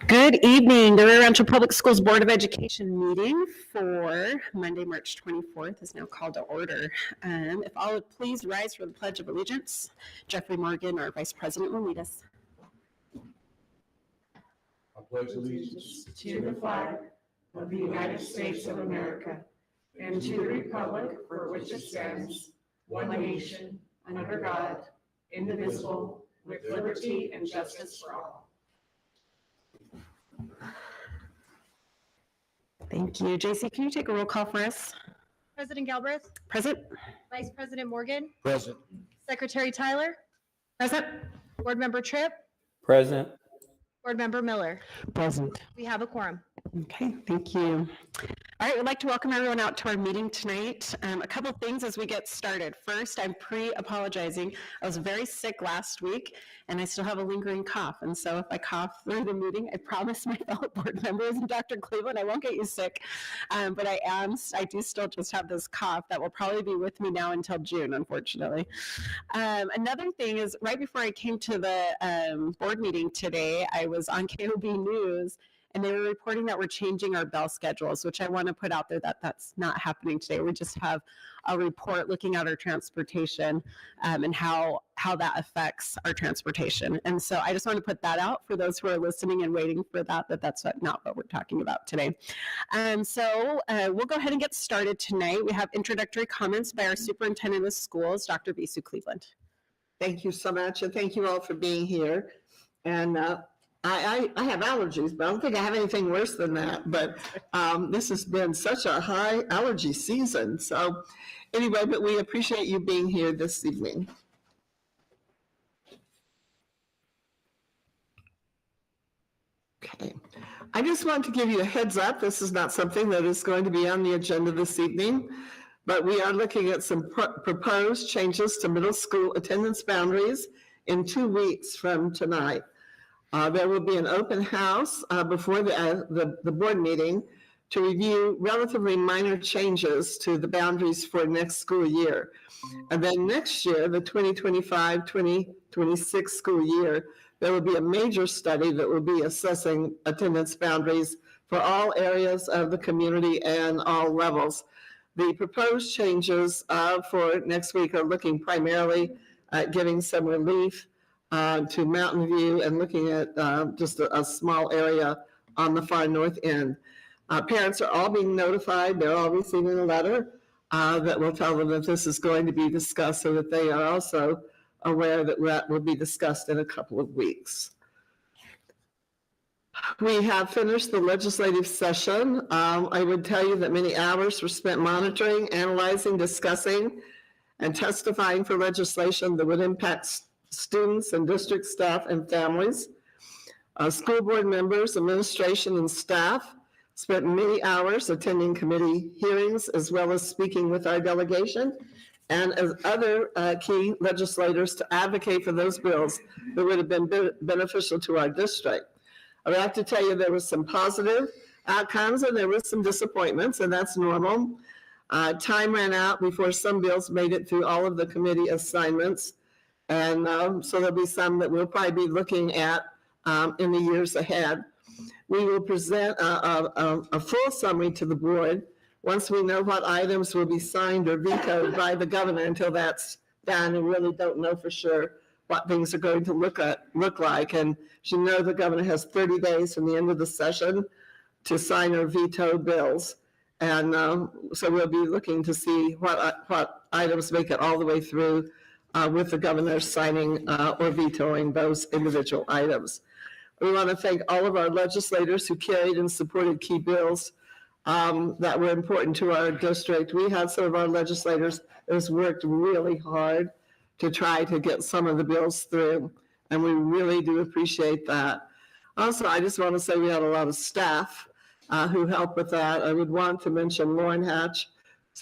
Good evening. The Rio Rancho Public Schools Board of Education meeting for Monday, March 24th is now called to order. If all would please rise for the Pledge of Allegiance. Jeffrey Morgan, our Vice President, will lead us. I pledge allegiance to the flag of the United States of America and to the republic for which it stands, one nation, under God, indivisible, with liberty and justice for all. Thank you. JC, can you take a roll call for us? President Galbraith, Present. Vice President Morgan, Present. Secretary Tyler, Present. Board Member Tripp, Present. Board Member Miller. Present. We have a quorum. Okay, thank you. All right, we'd like to welcome everyone out to our meeting tonight. A couple things as we get started. First, I'm pre-apologizing. I was very sick last week, and I still have a lingering cough. And so if I cough through the meeting, I promise my fellow board members and Dr. Cleveland, I won't get you sick. But I do still just have this cough that will probably be with me now until June, unfortunately. Another thing is, right before I came to the board meeting today, I was on KOB News, and they were reporting that we're changing our bell schedules, which I want to put out there that that's not happening today. We just have a report looking at our transportation and how that affects our transportation. And so I just want to put that out for those who are listening and waiting for that's not what we're talking about today. So we'll go ahead and get started tonight. We have introductory comments by our superintendent of schools, Dr. Visu Cleveland. Thank you so much, and thank you all for being here. And I have allergies, but I don't think I have anything worse than that. But this has been such a high allergy season. So anyway, but we appreciate you being here this evening. Okay. I just want to give you a heads up. This is not something that is going to be on the agenda this evening, but we are looking at some proposed changes to middle school attendance boundaries in 2 weeks from tonight. There will be an open house before the board meeting to review relatively minor changes to the boundaries for next school year. And then next year, the 2025-2026 school year, there will be a major study that will be assessing attendance boundaries for all areas of the community and all levels. The proposed changes for next week are looking primarily at giving some relief to Mountain View and looking at just a small area on the far north end. Parents are all being notified. They're all receiving a letter that will tell them that this is going to be discussed, so that they are also aware that that will be discussed in a couple of weeks. We have finished the legislative session. I would tell you that many hours were spent monitoring, analyzing, discussing, and testifying for legislation that would impact students and district staff and families. School board members, administration, and staff spent many hours attending committee hearings, as well as speaking with our delegation and as other key legislators to advocate for those bills that would have been beneficial to our district. I would have to tell you there were some positive outcomes and there were some disappointments, and that's normal. Time ran out before some bills made it through all of the committee assignments. And so there'll be some that we'll probably be looking at in the years ahead. We will present a full summary to the board once we know what items will be signed or vetoed by the governor. Until that's done, we really don't know for sure what things are going to look like. And as you know, the governor has 30 days from the end of the session to sign or veto bills. And so we'll be looking to see what items make it all the way through with the governor signing or vetoing those individual items. We want to thank all of our legislators who carried and supported key bills that were important to our district. We had some of our legislators that has worked really hard to try to get some of the bills through, and we really do appreciate that. Also, I just want to say we had a lot of staff who helped with that. I would want to mention Lauren Hatch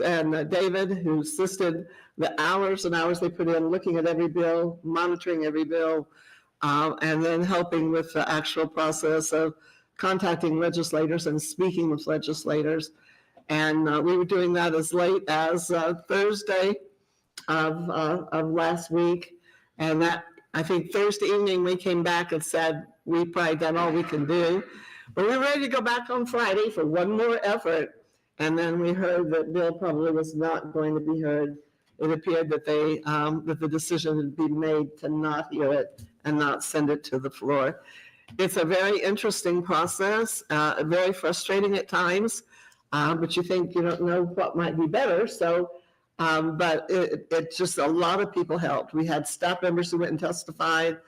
and David, who assisted the hours and hours they put in looking at every bill, monitoring every bill, and then helping with the actual process of contacting legislators and speaking with legislators. And we were doing that as late as Thursday of last week. And that, I think Thursday evening, we came back and said, we probably done all we can do. But we're ready to go back on Friday for one more effort. And then we heard that Bill probably was not going to be heard. It appeared that that the decision had been made to not hear it and not send it to the floor. It's a very interesting process, very frustrating at times, but you think you don't know what might be better. So, but it just, a lot of people helped. We had staff members who went and testified.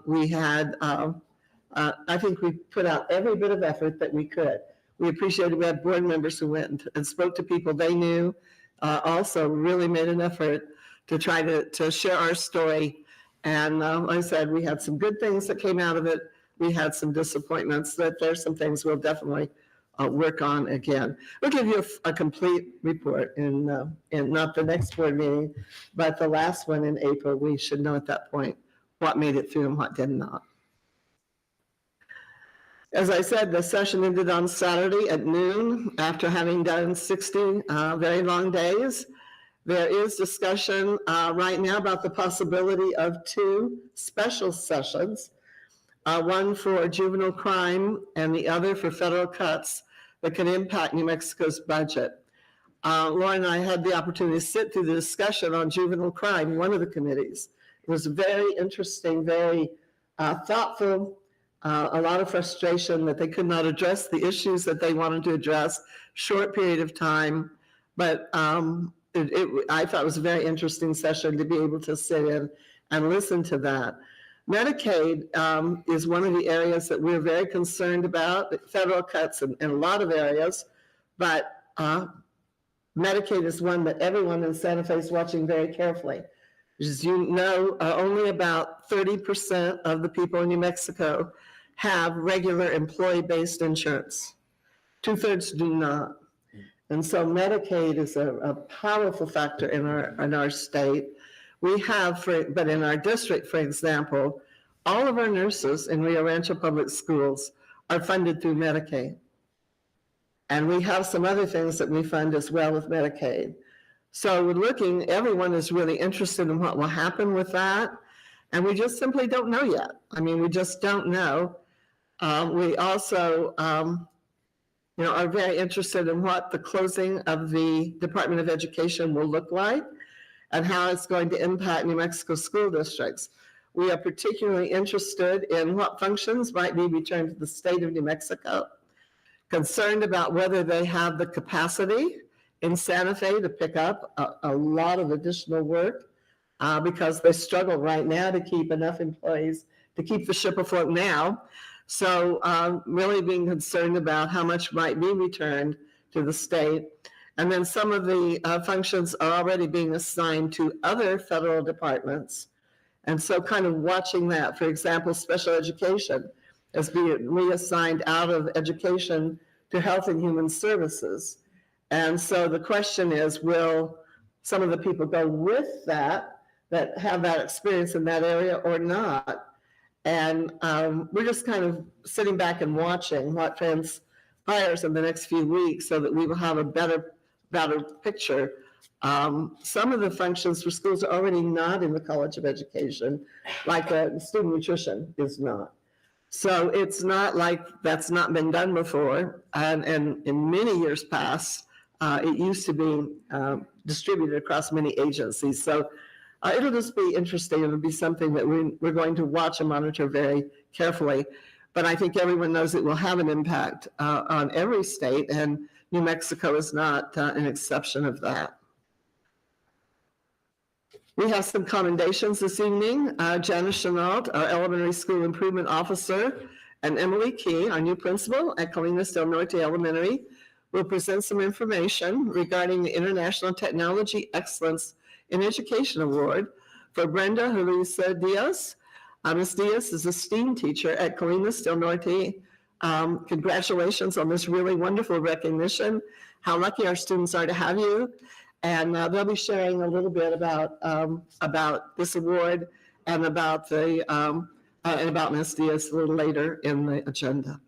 We had, I think we put out every bit of effort that we could. We appreciated, we had board members who went and spoke to people they knew, also really made an effort to try to share our story. And like I said, we had some good things that came out of it. We had some disappointments. That there's some things we'll definitely work on again. We'll give you a complete report in not the next board meeting, but the last one in April. We should know at that point what made it through and what did not. As I said, the session ended on Saturday at noon after having done 60 very long days. There is discussion right now about the possibility of 2 special sessions, one for juvenile crime and the other for federal cuts that can impact New Mexico's budget. Lauren and I had the opportunity to sit through the discussion on juvenile crime, one of the committees. It was very interesting, very thoughtful, a lot of frustration that they could not address the issues that they wanted to address, short period of time, but I thought it was a very interesting session to be able to sit in and listen to that. Medicaid is one of the areas that we're very concerned about, federal cuts in a lot of areas, but Medicaid is one that everyone in Santa Fe is watching very carefully. As you know, only about 30% of the people in New Mexico have regular employee-based insurance. 2/3 do not. And so Medicaid is a powerful factor in our state. We have, but in our district, for example, all of our nurses in Rio Rancho Public Schools are funded through Medicaid. And we have some other things that we fund as well with Medicaid. So we're looking, everyone is really interested in what will happen with that. And we just simply don't know yet. I mean, we just don't know. We also, are very interested in what the closing of the Department of Education will look like and how it's going to impact New Mexico school districts. We are particularly interested in what functions might be returned to the state of New Mexico, concerned about whether they have the capacity in Santa Fe to pick up a lot of additional work because they struggle right now to keep enough employees to keep the ship afloat now. So really being concerned about how much might be returned to the state. And then some of the functions are already being assigned to other federal departments. And so kind of watching that, for example, special education is being reassigned out of education to health and human services. And so the question is, will some of the people go with that have that experience in that area or not? And we're just kind of sitting back and watching what transpires in the next few weeks so that we will have a better picture. Some of the functions for schools are already not in the College of Education, like student nutrition is not. So it's not like that's not been done before. And in many years past, it used to be distributed across many agencies. So it'll just be interesting. It'll be something that we're going to watch and monitor very carefully. But I think everyone knows it will have an impact on every state, and New Mexico is not an exception of that. We have some commendations this evening. Janice Chenault, our elementary school improvement officer, and Emily Key, our new principal at Colinas del Norte Elementary, will present some information regarding the International Technology Excellence in Education Award for Brenda Julissa Diaz. Ms. Diaz is a STEAM teacher at Colinas del Norte. Congratulations on this really wonderful recognition. How lucky our students are to have you. And they'll be sharing a little bit about this award and about Ms. Diaz a little later in the agenda.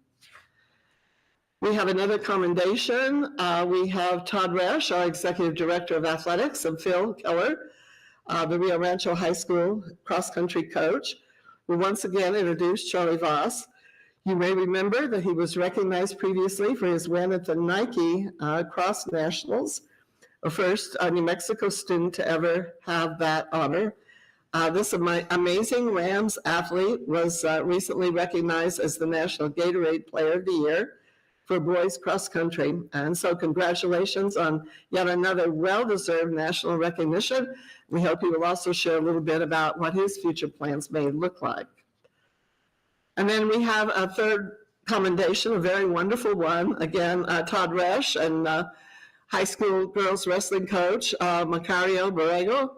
We have another commendation. We have Todd Resch, our Executive Director of Athletics, and Phil Keller, the Rio Rancho High School cross-country coach, who once again introduced Charlie Voss. You may remember that he was recognized previously for his win at the Nike Cross Nationals, the first New Mexico student to ever have that honor. This amazing Rams athlete was recently recognized as the National Gatorade Player of the Year for boys cross country. And so congratulations on yet another well-deserved national recognition. We hope he will also share a little bit about what his future plans may look like. And then we have a third commendation, a very wonderful one. Again, Todd Resch and high school girls wrestling coach, Macario Borrego,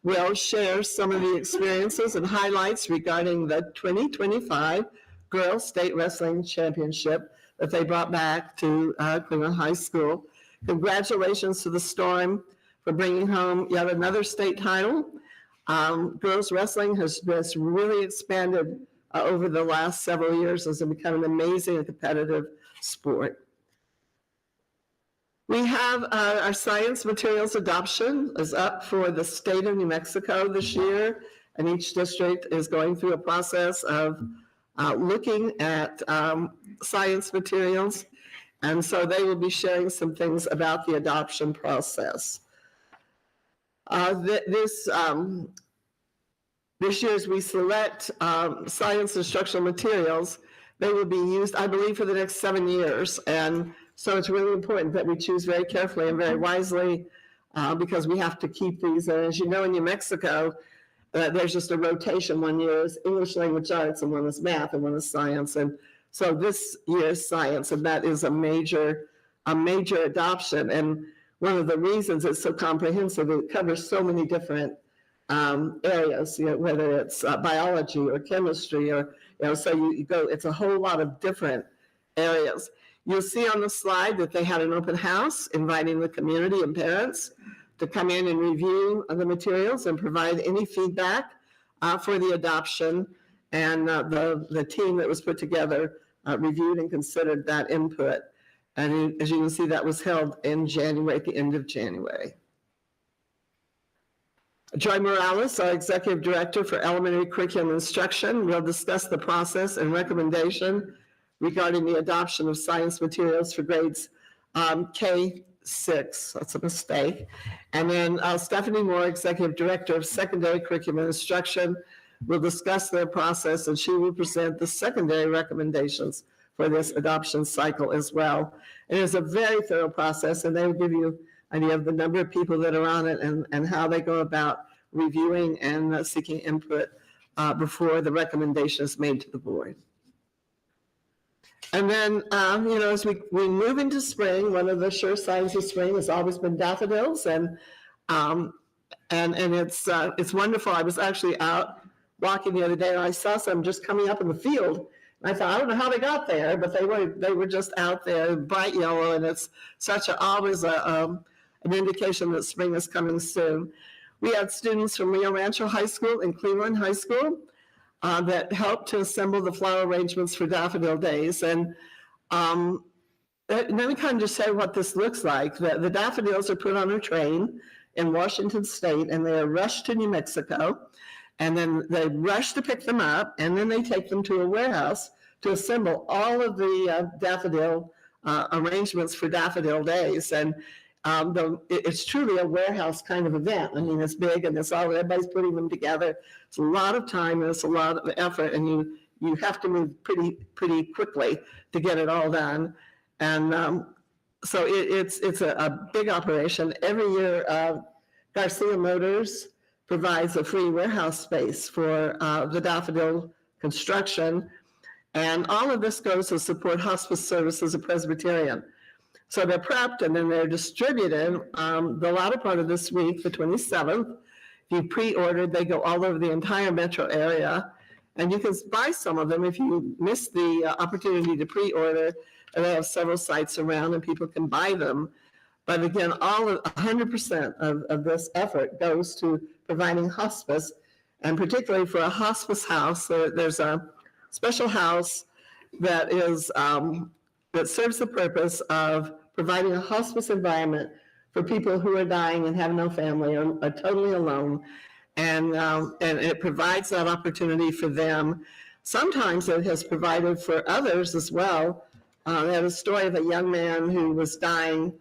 will share some of the experiences and highlights regarding the 2025 Girls State Wrestling Championship that they brought back to Cleveland High School. Congratulations to the Storm for bringing home yet another state title. Girls wrestling has just really expanded over the last several years as it become an amazing and competitive sport. We have our science materials adoption is up for the state of New Mexico this year, and each district is going through a process of looking at science materials, and so they will be sharing some things about the adoption process. This year, as we select science instructional materials, they will be used, I believe, for the next 7 years, and so it's really important that we choose very carefully and very wisely because we have to keep these. And as you know, in New Mexico, there's just a rotation. 1 year is English language arts, and one is math, and one is science. And so this year's science, and that is a major adoption. And one of the reasons it's so comprehensive, it covers so many different areas, whether it's biology or chemistry, or so you go. It's a whole lot of different areas. You'll see on the slide that they had an open house inviting the community and parents to come in and review the materials and provide any feedback for the adoption. And the team that was put together reviewed and considered that input. And as you can see, that was held in January, at the end of January. Joy Morales, our Executive Director for Elementary Curriculum Instruction, will discuss the process and recommendation regarding the adoption of science materials for grades K-6. That's a mistake. And then Stephanie Moore, Executive Director of Secondary Curriculum Instruction, will discuss their process, and she will present the secondary recommendations for this adoption cycle as well. It is a very thorough process, and they will give you an idea of the number of people that are on it and how they go about reviewing and seeking input before the recommendation is made to the board. And then, as we move into spring, one of the sure signs of spring has always been daffodils, and it's wonderful. I was actually out walking the other day, and I saw some just coming up in the field. And I thought, I don't know how they got there, but they were just out there, bright yellow, and it's always an indication that spring is coming soon. We had students from Rio Rancho High School and Cleveland High School that helped to assemble the flower arrangements for Daffodil Days. And let me kind of just say what this looks like. The daffodils are put on a train in Washington State, and they are rushed to New Mexico. And then they rush to pick them up, and then they take them to a warehouse to assemble all of the daffodil arrangements for Daffodil Days. And it's truly a warehouse kind of event. I mean, it's big, and everybody's putting them together. It's a lot of time, and it's a lot of effort, and you have to move pretty quickly to get it all done. And so it's a big operation. Every year, Garcia Motors provides a free warehouse space for the daffodil construction. And all of this goes to support hospice services of Presbyterian. So they're prepped, and then they're distributed the latter part of this week, the 27th. If you pre-ordered, they go all over the entire metro area. And you can buy some of them if you miss the opportunity to pre-order. And they have several sites around, and people can buy them. But again, 100% of this effort goes to providing hospice, and particularly for a hospice house, there's a special house that is that serves the purpose of providing a hospice environment for people who are dying and have no family or are totally alone. And it provides that opportunity for them. Sometimes it has provided for others as well. I had a story of a young man who was dying,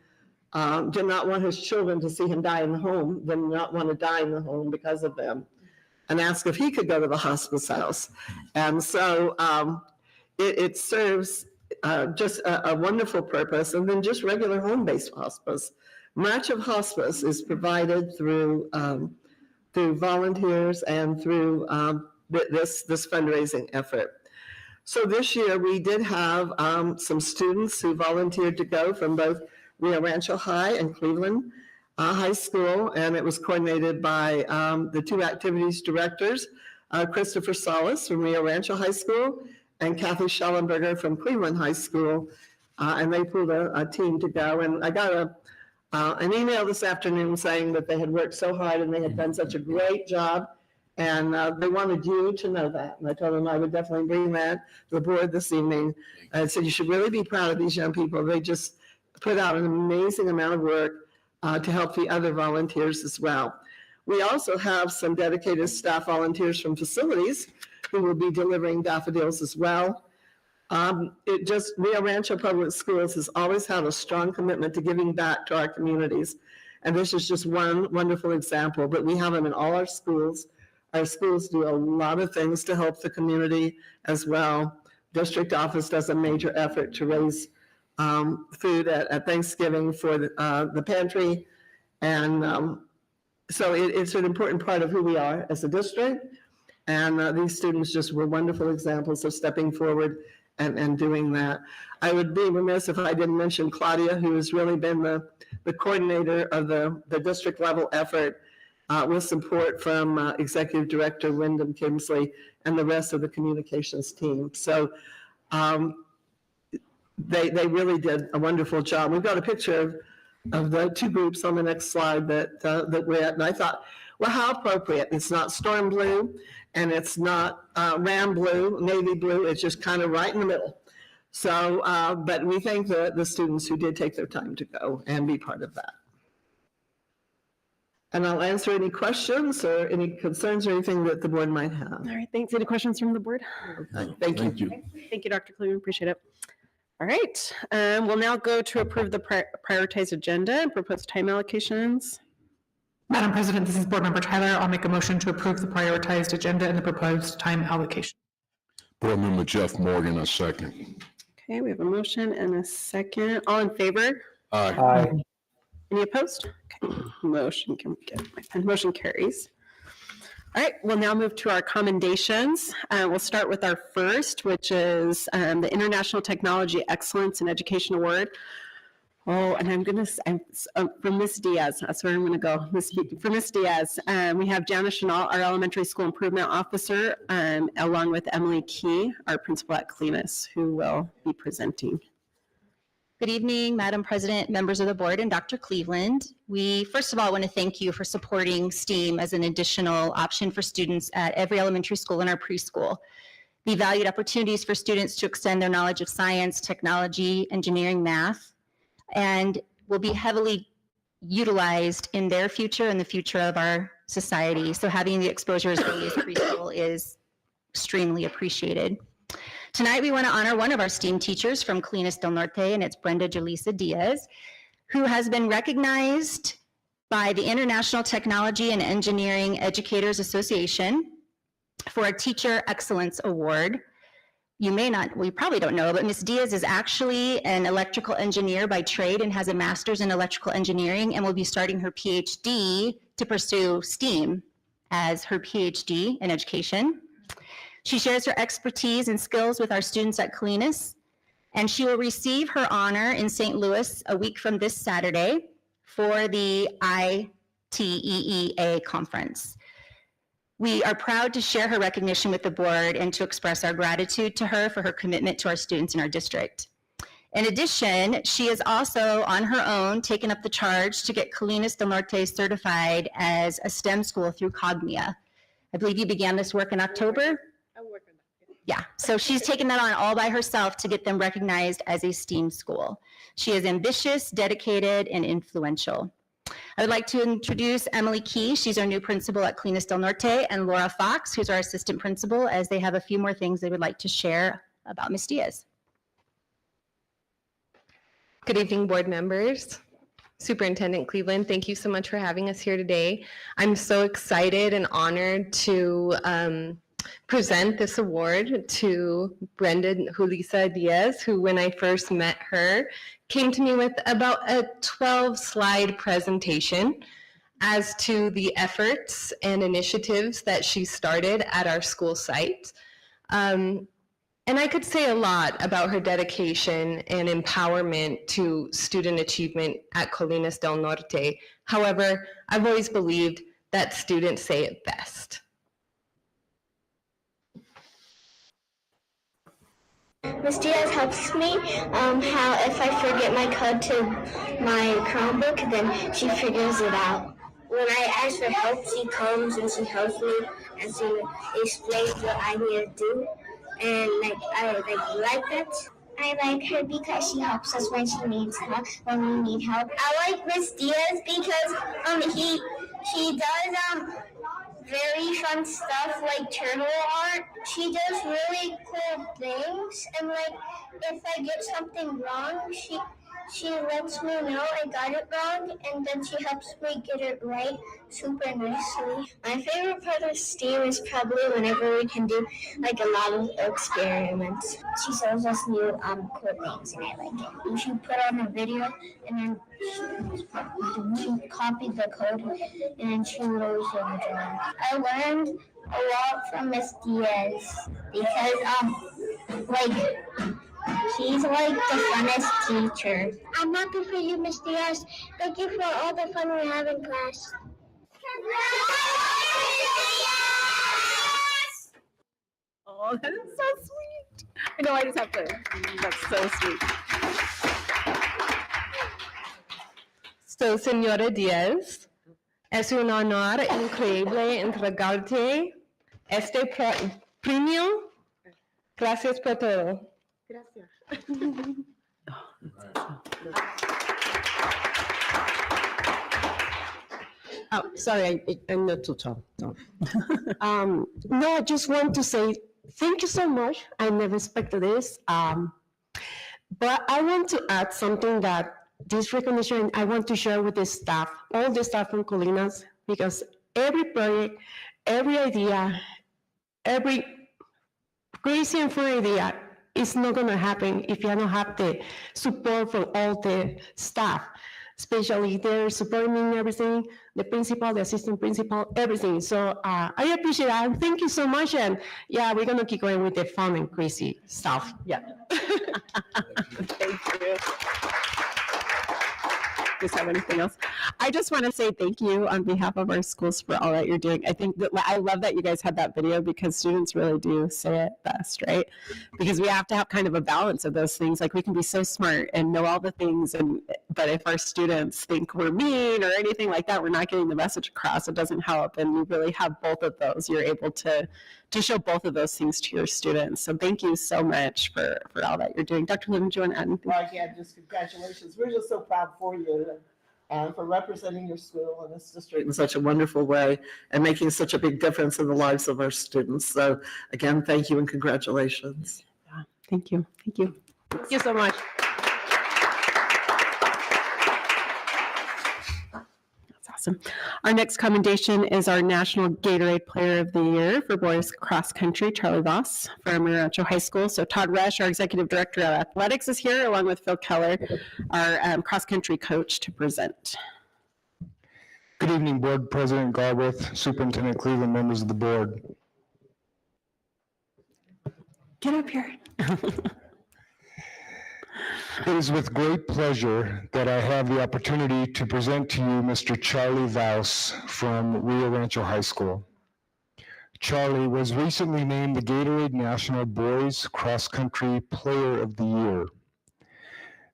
did not want his children to see him die in the home, did not want to die in the home because of them, and asked if he could go to the hospice house. And so it serves just a wonderful purpose, and then just regular home-based hospice. Much of hospice is provided through volunteers and through this fundraising effort. So this year we did have some students who volunteered to go from both Rio Rancho High and Cleveland High School, and it was coordinated by the two activities directors, Christopher Salas from Rio Rancho High School and Kathy Schellenberger from Cleveland High School, and they pulled a team to go. And I got an email this afternoon saying that they had worked so hard and they had done such a great job, and they wanted you to know that. And I told them I would definitely bring that to the board this evening. I said, you should really be proud of these young people. They just put out an amazing amount of work to help the other volunteers as well. We also have some dedicated staff volunteers from facilities who will be delivering daffodils as well. Rio Rancho Public Schools has always had a strong commitment to giving back to our communities. And this is just one wonderful example, but we have them in all our schools. Our schools do a lot of things to help the community as well. District office does a major effort to raise food at Thanksgiving for the pantry. And so it's an important part of who we are as a district. And these students just were wonderful examples of stepping forward and doing that. I would be remiss if I didn't mention Claudia, who has really been the coordinator of the district level effort with support from Executive Director Wyndham Kimsley and the rest of the communications team. So they really did a wonderful job. We've got a picture of the two groups on the next slide that we're at, and I thought, well, how appropriate. It's not storm blue and it's not ram blue, navy blue, it's just kind of right in the middle. So, but we thank the students who did take their time to go and be part of that. And I'll answer any questions or any concerns or anything that the board might have. All right, thanks. Any questions from the board? Okay, thank you. Thank you, Dr. Cleveland, appreciate it. All right, we'll now go to approve the prioritized agenda and proposed time allocations. Madam President, this is Board Member Tyler. I'll make a motion to approve the prioritized agenda and the proposed time allocation. Board Member Jeff Morgan, a second. Okay, we have a motion and a second. All in favor? Aye. Any opposed? Okay, motion carries. All right, we'll now move to our commendations. We'll start with our first, which is the International Technology Excellence in Education Award. Oh, and I'm from Ms. Diaz. That's where I'm going to go. For Ms. Diaz, we have Janice Chanel, our Elementary School Improvement Officer, along with Emily Key, our Principal at Clenis, who will be presenting. Good evening, Madam President, members of the board, and Dr. Cleveland. We first of all want to thank you for supporting STEAM as an additional option for students at every elementary school and our preschool. The valued opportunities for students to extend their knowledge of science, technology, engineering, math, and will be heavily utilized in their future and the future of our society. So having the exposure as early as preschool is extremely appreciated. Tonight, we want to honor one of our STEAM teachers from Clenis del Norte, and it's Brenda Julissa Diaz, who has been recognized by the International Technology and Engineering Educators Association for a Teacher Excellence Award. We probably don't know, but Ms. Diaz is actually an electrical engineer by trade and has a master's in electrical engineering and will be starting her PhD to pursue STEAM as her PhD in education. She shares her expertise and skills with our students at Clenis, and she will receive her honor in St. Louis a week from this Saturday for the ITEEA conference. We are proud to share her recognition with the board and to express our gratitude to her for her commitment to our students in our district. In addition, she has also on her own taken up the charge to get Clenis del Norte certified as a STEM school through Cognia. I believe you began this work in October? Yeah, so she's taken that on all by herself to get them recognized as a STEAM school. She is ambitious, dedicated, and influential. I would like to introduce Emily Key. She's our new principal at Colinas del Norte, and Laura Fox, who's our assistant principal, as they have a few more things they would like to share about Ms. Diaz. Good evening, board members. Superintendent Cleveland, thank you so much for having us here today. I'm so excited and honored to present this award to Brenda Julissa Diaz, who, when I first met her, came to me with about a 12-slide presentation as to the efforts and initiatives that she started at our school site. And I could say a lot about her dedication and empowerment to student achievement at Colinas del Norte. However, I've always believed that students say it best. Ms. Diaz helps me how if I forget my code to my Chromebook, then she figures it out. When I ask for help, she comes and she helps me and she explains what I need to do. And I like that. I like her because she helps us when she needs help, when we need help. I like Miss Diaz because she does very fun stuff like turtle art. She does really cool things, and if I get something wrong, she lets me know I got it wrong, and then she helps me get it right super nicely. My favorite part of STEAM is probably whenever we can do a lot of experiments. She shows us new cool things, and I like it. She put on a video, and then we copied the code, and then she would always show the drawing. I learned a lot from Miss Diaz because she's the funnest teacher. I'm happy for you, Miss Diaz. Thank you for all the fun we have in class. Oh, that is so sweet. I know, I just have to, that's so sweet. So, señora Díaz, es un honor increíble entregarte este premio. Gracias por todo. Oh, sorry, I'm not too tall. No. No, I just want to say thank you so much. I never expected this. But I want to add something that this recognition I want to share with the staff, all the staff from Colinas, because every project, every idea, every crazy and fun idea is not going to happen if you don't have the support from all the staff, especially they're supporting me in everything, the principal, the assistant principal, everything. So I appreciate that. And thank you so much. And yeah, we're going to keep going with the fun and crazy stuff. Yeah. Thank you. Do you have anything else? I just want to say thank you on behalf of our schools for all that you're doing. I think that I love that you guys had that video because students really do say it best, right? Because we have to have kind of a balance of those things. Like we can be so smart and know all the things, but if our students think we're mean or anything like that, we're not getting the message across. It doesn't help. And you really have both of those. You're able to show both of those things to your students. So thank you so much for all that you're doing. Dr. Lynn, do you want to add anything? Well, again, just congratulations. We're just so proud for you and for representing your school and this district in such a wonderful way and making such a big difference in the lives of our students. So again, thank you and congratulations. Yeah, thank you. Thank you. Thank you so much. Awesome. Our next commendation is our National Gatorade Player of the Year for boys cross country, Charlie Voss from Rancho High School. So Todd Resch, our Executive Director of Athletics, is here along with Phil Keller, our cross country coach, to present. Good evening, Board President Galbraith, Superintendent Cleveland, members of the board. Get up here. It is with great pleasure that I have the opportunity to present to you Mr. Charlie Voss from Rio Rancho High School. Charlie was recently named the Gatorade National Boys Cross Country Player of the Year.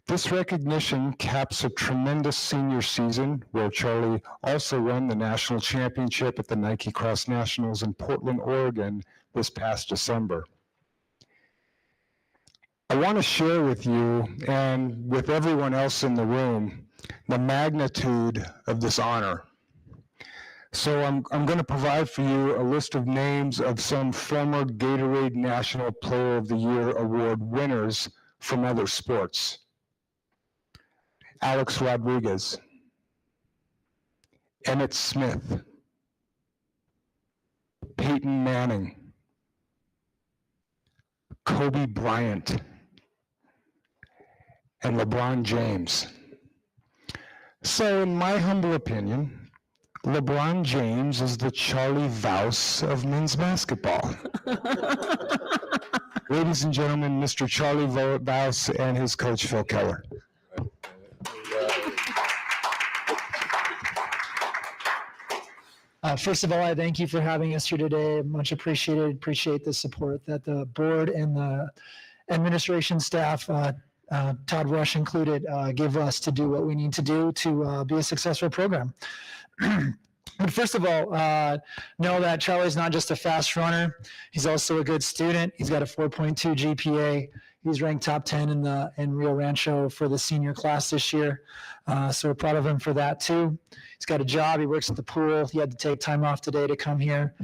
This recognition caps a tremendous senior season where Charlie also won the national championship at the Nike Cross Nationals in Portland, Oregon this past December. I want to share with you and with everyone else in the room the magnitude of this honor. So I'm going to provide for you a list of names of some former Gatorade National Player of the Year Award winners from other sports. Alex Rodriguez, Emmett Smith, Peyton Manning, Kobe Bryant, and LeBron James. So in my humble opinion, LeBron James is the Charlie Vouse of men's basketball. Ladies and gentlemen, Mr. Charlie Vouse and his coach, Phil Keller. First of all, I thank you for having us here today. Much appreciated. Appreciate the support that the board and the administration staff, Todd Rush included, give us to do what we need to do to be a successful program. But first of all, know that Charlie's not just a fast runner. He's also a good student. He's got a 4.2 GPA. He's ranked top 10 in Rio Rancho for the senior class this year. So we're proud of him for that too. He's got a job. He works at the pool. He had to take time off today to come here.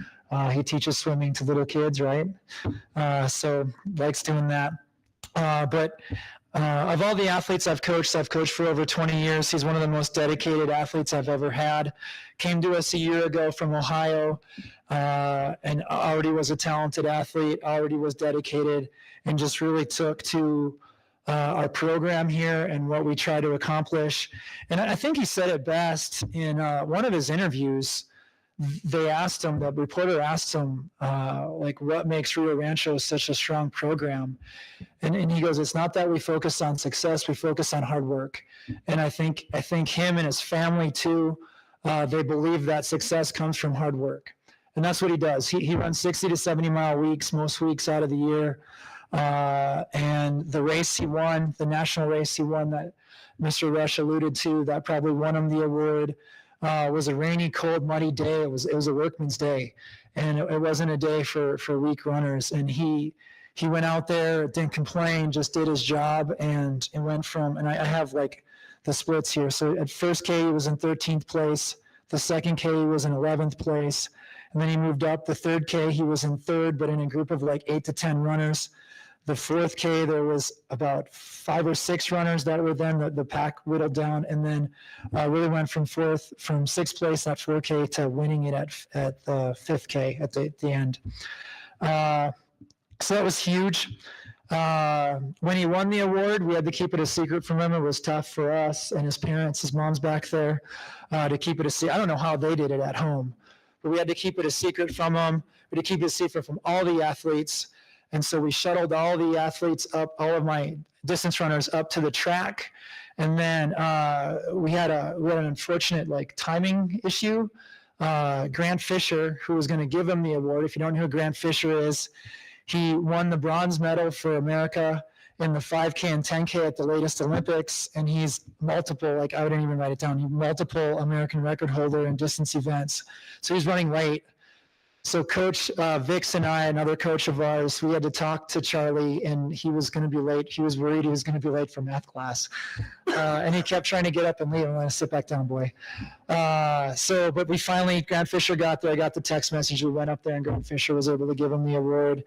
He teaches swimming to little kids, right? So likes doing that. But of all the athletes I've coached for over 20 years. He's one of the most dedicated athletes I've ever had. Came to us a year ago from Ohio and already was a talented athlete, already was dedicated, and just really took to our program here and what we try to accomplish. And I think he said it best in one of his interviews. They asked him, the reporter asked him, like, what makes Rio Rancho such a strong program? And he goes, it's not that we focus on success, we focus on hard work. And I think him and his family too, they believe that success comes from hard work. And that's what he does. He runs 60 to 70 mile weeks, most weeks out of the year. And the race he won, the national race he won that Mr. Rush alluded to, that probably won him the award, was a rainy, cold, muddy day. It was a workman's day, and it wasn't a day for weak runners. And he went out there, didn't complain, just did his job, and it went from. And I have like the splits here. So at first K he was in 13th place. The second K he was in 11th place, and then he moved up. The third K he was in third, but in a group of like 8 to 10 runners. The fourth K, there was about 5 or 6 runners that were then the pack whittled down, and then really went from sixth place at 4K to winning it at the 5K at the end. So that was huge. When he won the award, we had to keep it a secret from him. It was tough for us and his parents. His mom's back there to keep it a secret. I don't know how they did it at home, but we had to keep it a secret from him. We had to keep it a secret from all the athletes. And so we shuttled all the athletes up, all of my distance runners up to the track. And then we had an unfortunate timing issue. Grant Fisher, who was going to give him the award, if you don't know who Grant Fisher is, he won the bronze medal for America in the 5K and 10K at the latest Olympics. And he's multiple, I didn't even write it down, he's multiple American record holder in distance events. So he's running late. So Coach Vix and I, another coach of ours, we had to talk to Charlie, and he was going to be late. He was worried he was going to be late for math class. And he kept trying to get up and leave. I'm going to sit back down, boy. But we finally, Grant Fisher got there. I got the text message. We went up there, and Grant Fisher was able to give him the award.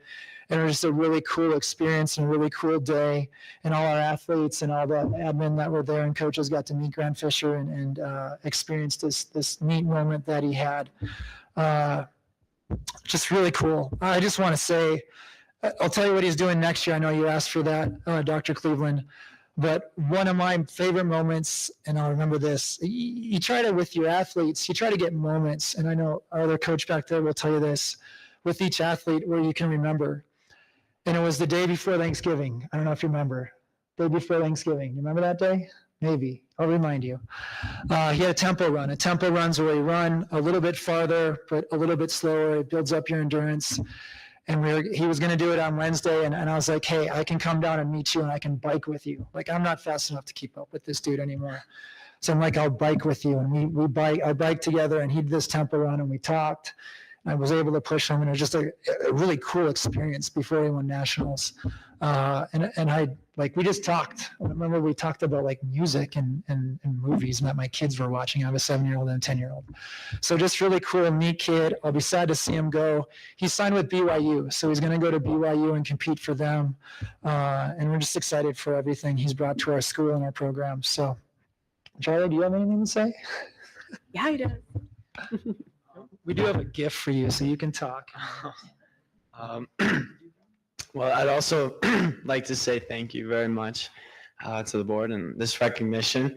And it was just a really cool experience and a really cool day. And all our athletes and all the admin that were there and coaches got to meet Grant Fisher and experience this neat moment that he had. Just really cool. I just want to say, I'll tell you what he's doing next year. I know you asked for that, Dr. Cleveland, but one of my favorite moments, and I'll remember this, you try to, with your athletes, you try to get moments, and I know our other coach back there will tell you this, with each athlete where you can remember. And it was the day before Thanksgiving. I don't know if you remember. Day before Thanksgiving. You remember that day? Maybe. I'll remind you. He had a tempo run. A tempo run's where you run a little bit farther, but a little bit slower. It builds up your endurance. And he was going to do it on Wednesday. And I was like, hey, I can come down and meet you and I can bike with you. I'm not fast enough to keep up with this dude anymore. So I'm like, I'll bike with you. And I biked together, and he did this tempo run, and we talked. I was able to push him, and it was just a really cool experience before he won nationals. And I, like, we just talked. I remember we talked about like music and movies that my kids were watching. I have a 7-year-old and a 10-year-old. So just really cool, neat kid. I'll be sad to see him go. He's signed with BYU, so he's going to go to BYU and compete for them. And we're just excited for everything he's brought to our school and our program. So, Charlie, do you have anything to say? Yeah, he does. We do have a gift for you, so you can talk. Well, I'd also like to say thank you very much to the board and this recognition,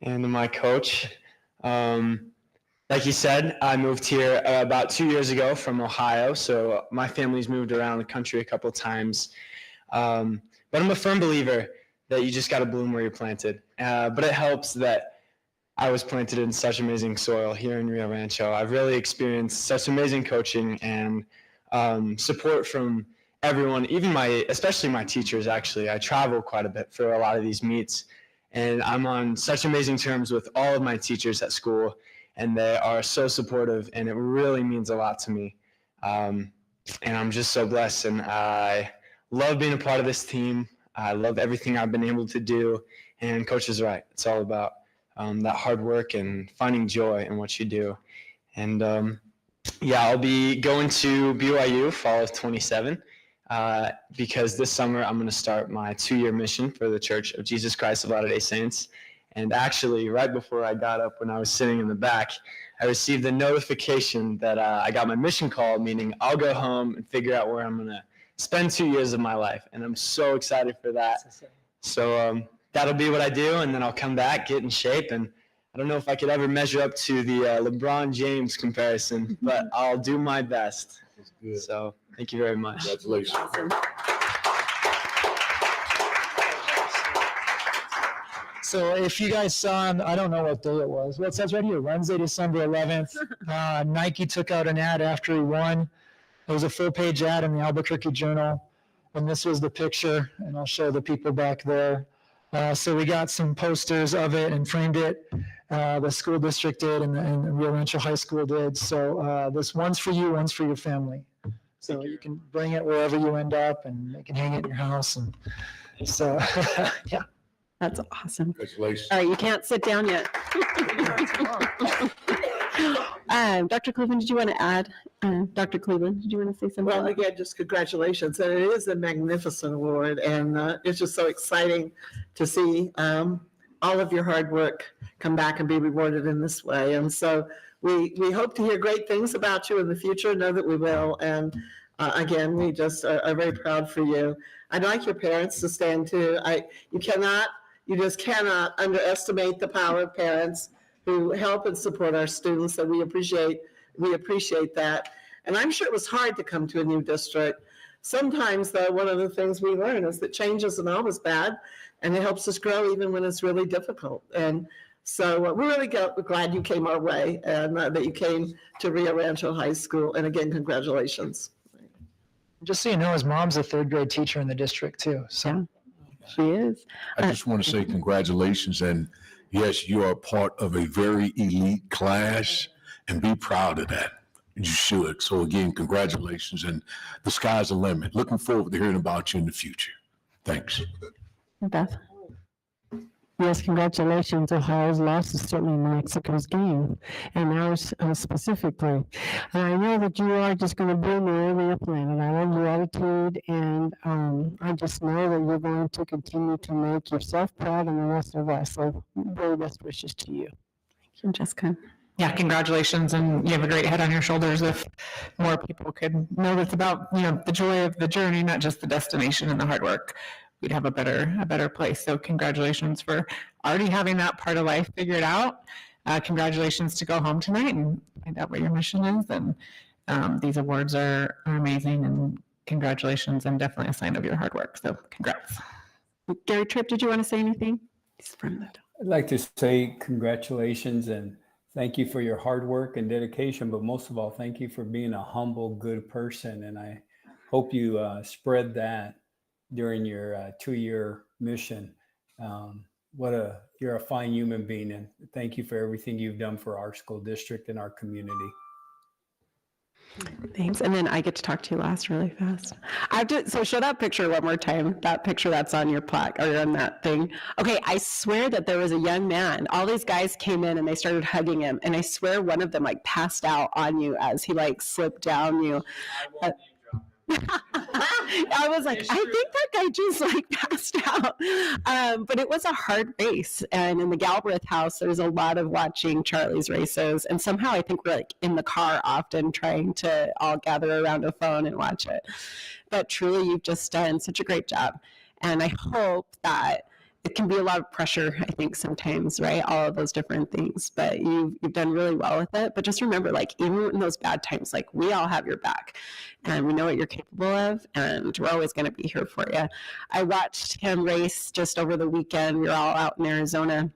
and to my coach. Like you said, I moved here about 2 years ago from Ohio, so my family's moved around the country a couple times. But I'm a firm believer that you just got to bloom where you're planted. But it helps that I was planted in such amazing soil here in Rio Rancho. I've really experienced such amazing coaching and support from everyone, even especially my teachers, actually. I travel quite a bit for a lot of these meets, and I'm on such amazing terms with all of my teachers at school, and they are so supportive, and it really means a lot to me. And I'm just so blessed, and I love being a part of this team. I love everything I've been able to do, and Coach is right. It's all about that hard work and finding joy in what you do. And yeah, I'll be going to BYU fall of 27 because this summer I'm going to start my 2-year mission for the Church of Jesus Christ of Latter-day Saints. And actually, right before I got up, when I was sitting in the back, I received a notification that I got my mission call, meaning I'll go home and figure out where I'm going to spend 2 years of my life. And I'm so excited for that. So that'll be what I do, and then I'll come back, get in shape, and I don't know if I could ever measure up to the LeBron James comparison, but I'll do my best. So thank you very much. Congratulations. So if you guys saw, I don't know what day it was. Well, it says right here, Wednesday, December 11th. Nike took out an ad after he won. It was a full-page ad in the Albuquerque Journal, and this was the picture, and I'll show the people back there. So we got some posters of it and framed it. The school district did, and the Rio Rancho High School did. So this one's for you, one's for your family. So you can bring it wherever you end up, and you can hang it in your house. And so, yeah. That's awesome. Congratulations. All right, you can't sit down yet. Dr. Cleveland, did you want to add? Dr. Cleveland, did you want to say something? Well, again, just congratulations. And it is a magnificent award, and it's just so exciting to see all of your hard work come back and be rewarded in this way. And so we hope to hear great things about you in the future, know that we will. And again, we just are very proud for you. I'd like your parents to stand too. You just cannot underestimate the power of parents who help and support our students, and we appreciate that. And I'm sure it was hard to come to a new district. Sometimes, though, one of the things we learn is that change isn't always bad, and it helps us grow even when it's really difficult. And so we're really glad you came our way, and that you came to Rio Rancho High School. And again, congratulations. Just so you know, his mom's a 3rd grade teacher in the district too. So she is. I just want to say congratulations, and yes, you are part of a very elite class, and be proud of that. You should. So again, congratulations, and the sky's the limit. Looking forward to hearing about you in the future. Thanks. Beth. Yes, congratulations. Ohio's loss is certainly Mexico's gain, and ours specifically. And I know that you are just going to bloom wherever you're planted. I love your attitude, and I just know that you're going to continue to make yourself proud and the rest of us. So very best wishes to you. Thank you, Jessica. Yeah, congratulations, and you have a great head on your shoulders. If more people could know it's about, the joy of the journey, not just the destination and the hard work, we'd have a better place. So congratulations for already having that part of life figured out. Congratulations to go home tonight and find out what your mission is. And these awards are amazing, and congratulations, and definitely a sign of your hard work. So congrats. Gary Tripp, did you want to say anything? I'd like to say congratulations and thank you for your hard work and dedication, but most of all, thank you for being a humble, good person. And I hope you spread that during your 2-year mission. You're a fine human being, and thank you for everything you've done for our school district and our community. Thanks. And then I get to talk to you last really fast. I have to, so show that picture one more time, that picture that's on your plaque or on that thing. Okay, I swear that there was a young man. All these guys came in and they started hugging him. And I swear one of them like passed out on you as he like slipped down you. I was like, I think that guy just like passed out. But it was a hard race. And in the Galbraith house, there's a lot of watching Charlie's races. And somehow I think we're like in the car often trying to all gather around a phone and watch it. But truly, you've just done such a great job. And I hope that it can be a lot of pressure, I think, sometimes, right? All of those different things, but you've done really well with it. But just remember, like, even in those bad times, like, we all have your back and we know what you're capable of, and we're always going to be here for you. I watched him race just over the weekend. We were all out in Arizona.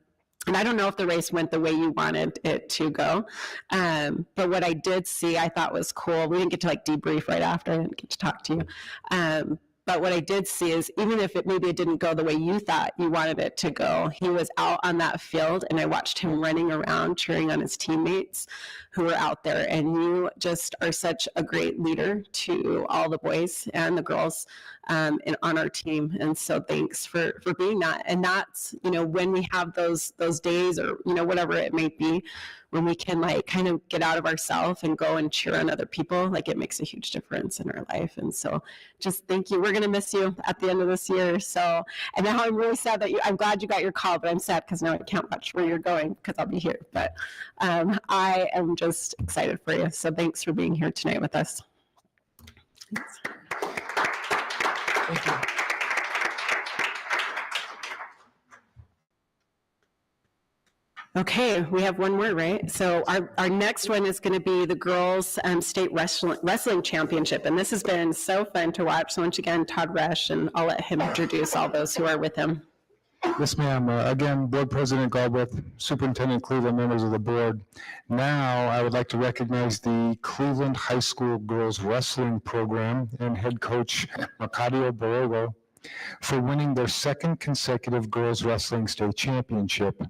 And I don't know if the race went the way you wanted it to go. But what I did see, I thought was cool. We didn't get to like debrief right after. I didn't get to talk to you. But what I did see is even if it didn't go the way you thought you wanted it to go, he was out on that field and I watched him running around cheering on his teammates who were out there. And you just are such a great leader to all the boys and the girls on our team. And so thanks for being that. And that's, when we have those days or, whatever it may be, when we can like kind of get out of ourselves and go and cheer on other people, like it makes a huge difference in our life. And so just thank you. We're going to miss you at the end of this year. So, and now I'm really sad that I'm glad you got your call, but I'm sad because now I can't watch where you're going because I'll be here. But I am just excited for you. So thanks for being here tonight with us. Thanks. Thank you. Okay, we have one more, right? So our next one is going to be the girls' state wrestling championship. And this has been so fun to watch. So once again, Todd Resch, and I'll let him introduce all those who are with him. Yes, ma'am. Again, Board President Galbraith, Superintendent Cleveland, members of the board. Now, I would like to recognize the Cleveland High School Girls Wrestling Program and head coach Macario Borrego for winning their second consecutive girls wrestling state championship.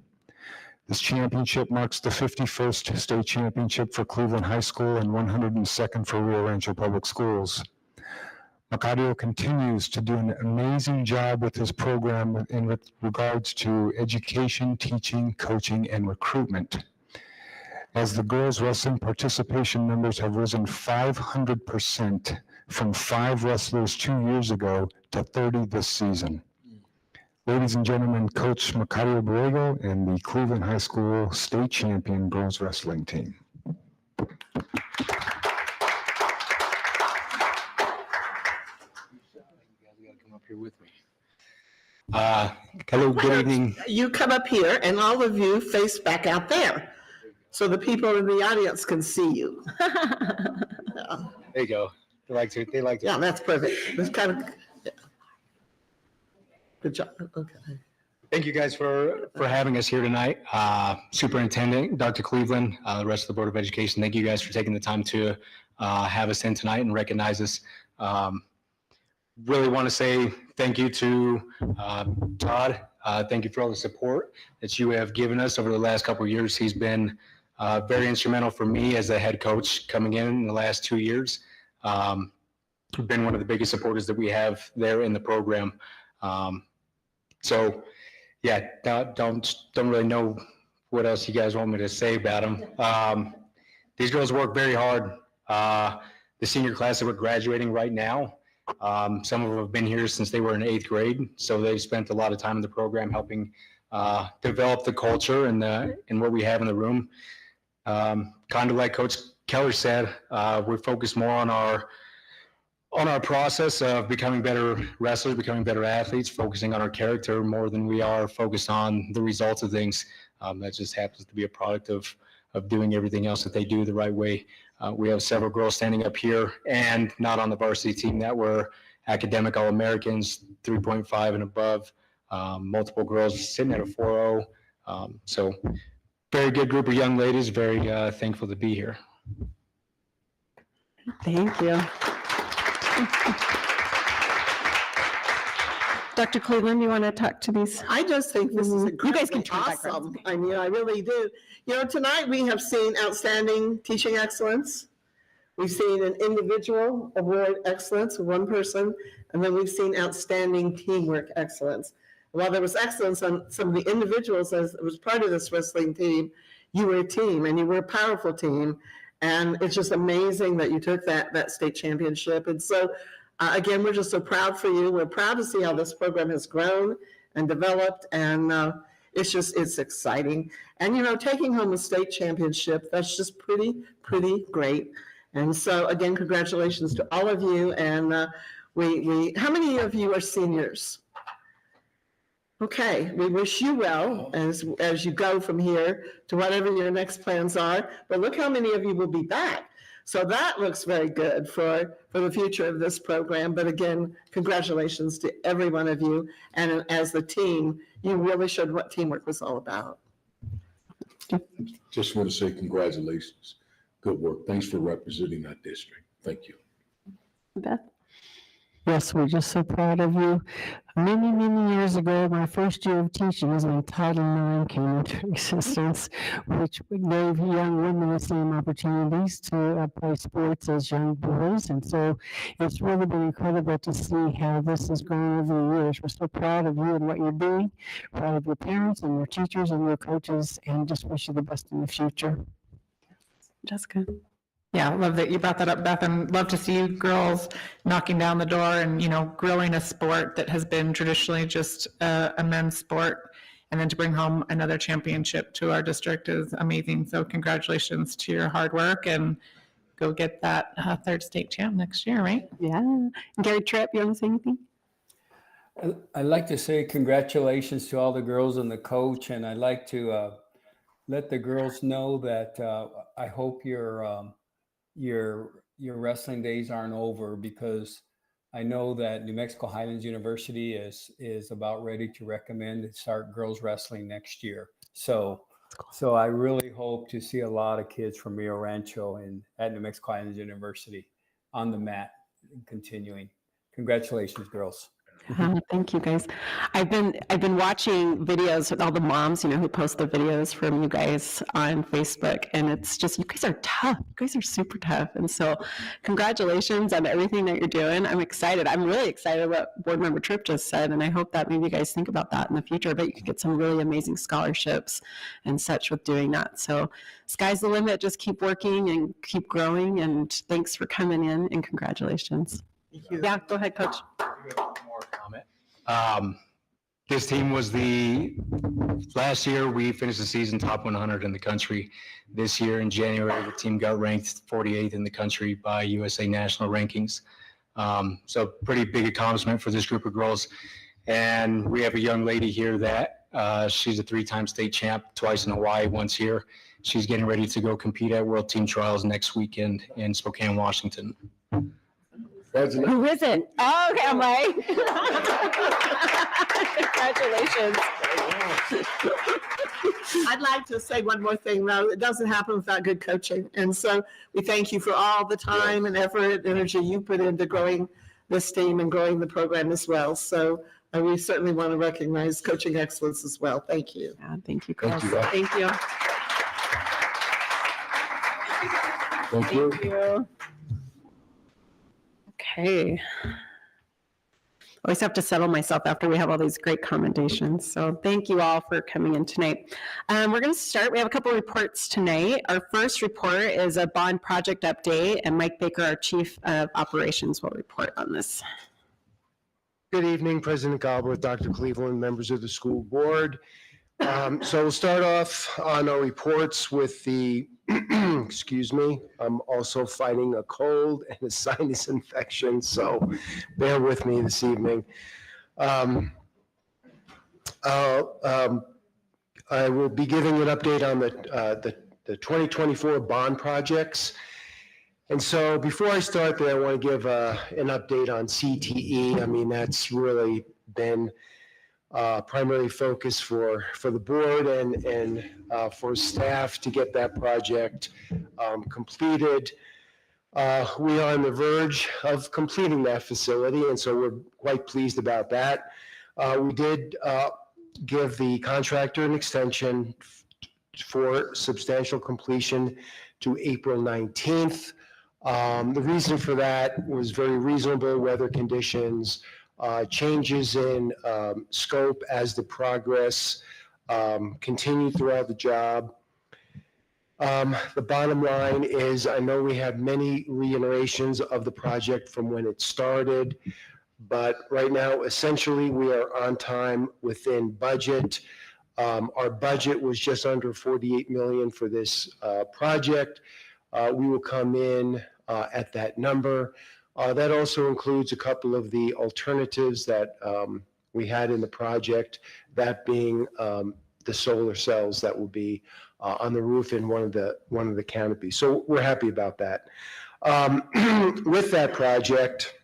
This championship marks the 51st state championship for Cleveland High School and 102nd for Rio Rancho Public Schools. Macario continues to do an amazing job with his program in regards to education, teaching, coaching, and recruitment. As the girls wrestling participation numbers have risen 500% from 5 wrestlers 2 years ago to 30 this season. Ladies and gentlemen, Coach Macario Borrego and the Cleveland High School State Champion Girls Wrestling Team. Hello, good evening. You come up here and all of you face back out there so the people in the audience can see you. There you go. They like to. Yeah, that's perfect. That's kind of, yeah. Good job. Okay. Thank you guys for having us here tonight. Superintendent, Dr. Cleveland, the rest of the Board of Education, thank you guys for taking the time to have us in tonight and recognize us. Really want to say thank you to Todd. Thank you for all the support that you have given us over the last couple of years. He's been very instrumental for me as a head coach coming in the last 2 years. Been one of the biggest supporters that we have there in the program. So yeah, don't really know what else you guys want me to say about them. These girls work very hard. The senior class that we're graduating right now, some of them have been here since they were in 8th grade. So they've spent a lot of time in the program helping develop the culture and what we have in the room. Kind of like Coach Keller said, we're focused more on our process of becoming better wrestlers, becoming better athletes, focusing on our character more than we are focused on the results of things. That just happens to be a product of doing everything else that they do the right way. We have several girls standing up here and not on the varsity team that were academic All-Americans, 3.5 and above. Multiple girls sitting at a 4.0. So very good group of young ladies, very thankful to be here. Thank you. Dr. Cleveland, you want to talk to these? I just think this is You guys can turn awesome. I mean, I really do. Tonight we have seen outstanding teaching excellence. We've seen an individual award excellence with one person, and then we've seen outstanding teamwork excellence. While there was excellence on some of the individuals as was part of this wrestling team, you were a team and you were a powerful team. And it's just amazing that you took that state championship. And so, again, we're just so proud for you. We're proud to see how this program has grown and developed. And it's exciting. And, you know, taking home a state championship, that's just pretty great. And so, again, congratulations to all of you. And how many of you are seniors? Okay, we wish you well as you go from here to whatever your next plans are. But look how many of you will be back. So that looks very good for the future of this program. But again, congratulations to every one of you. And as the team, you really showed what teamwork was all about. Just want to say congratulations. Good work. Thanks for representing that district. Thank you. Beth? Yes, we're just so proud of you. Many years ago, my first year of teaching was when Title IX came into existence, which gave young women the same opportunities to play sports as young boys. And so it's really been incredible to see how this has grown over the years. We're so proud of you and what you're doing, proud of your parents and your teachers and your coaches, and just wish you the best in the future. Jessica? Yeah, I love that you brought that up, Beth, and love to see you girls knocking down the door and, you know, growing a sport that has been traditionally just a men's sport. And then to bring home another championship to our district is amazing. So congratulations to your hard work and go get that third state champ next year, right? Yeah. Gary Tripp, you want to say anything? I'd like to say congratulations to all the girls and the coach, and I'd like to let the girls know that I hope your wrestling days aren't over, because I know that New Mexico Highlands University is about ready to recommend to start girls wrestling next year. So I really hope to see a lot of kids from Rio Rancho at New Mexico Highlands University on the mat continuing. Congratulations, girls. Thank you, guys. I've been watching videos with all the moms, you know, who post the videos from you guys on Facebook, and it's just, you guys are tough. You guys are super tough, and so congratulations on everything that you're doing. I'm excited. I'm really excited what Board Member Tripp just said, and I hope that maybe you guys think about that in the future. But you could get some really amazing scholarships and such with doing that. So sky's the limit. Just keep working and keep growing. And thanks for coming in, and congratulations. Thank you. Yeah, go ahead, Coach. More comment. This team was last year we finished the season top 100 in the country. This year in January, the team got ranked 48th in the country by USA National Rankings. So pretty big accomplishment for this group of girls. And we have a young lady here that she's a 3-time state champ, twice in Hawaii, once here. She's getting ready to go compete at World Team Trials next weekend in Spokane, Washington. Who is it? Oh, okay, I'm like, congratulations. I'd like to say one more thing, though. It doesn't happen without good coaching. And so we thank you for all the time and effort and energy you put into growing this team and growing the program as well. So we certainly want to recognize coaching excellence as well. Thank you. Yeah, thank you, Chris. Thank you. Thank you. Thank you. Okay. Always have to settle myself after we have all these great commendations. So thank you all for coming in tonight. We're going to start. We have a couple reports tonight. Our first report is a bond project update, and Mike Baker, our Chief of Operations, will report on this. Good evening, President Galbraith, Dr. Cleveland, members of the school board. So we'll start off on our reports with the, excuse me, I'm also fighting a cold and a sinus infection, so bear with me this evening. I will be giving an update on the 2024 bond projects. And so before I start there, I want to give an update on CTE. I mean, that's really been primary focus for the board and for staff to get that project completed. We are on the verge of completing that facility, and so we're quite pleased about that. We did give the contractor an extension for substantial completion to April 19th. The reason for that was very reasonable weather conditions, changes in scope as the progress continued throughout the job. The bottom line is, I know we have many reiterations of the project from when it started, but right now, essentially, we are on time within budget. Our budget was just under 48 million for this project. We will come in at that number. That also includes a couple of the alternatives that we had in the project, that being the solar cells that will be on the roof in one of the canopies. So we're happy about that. With that project,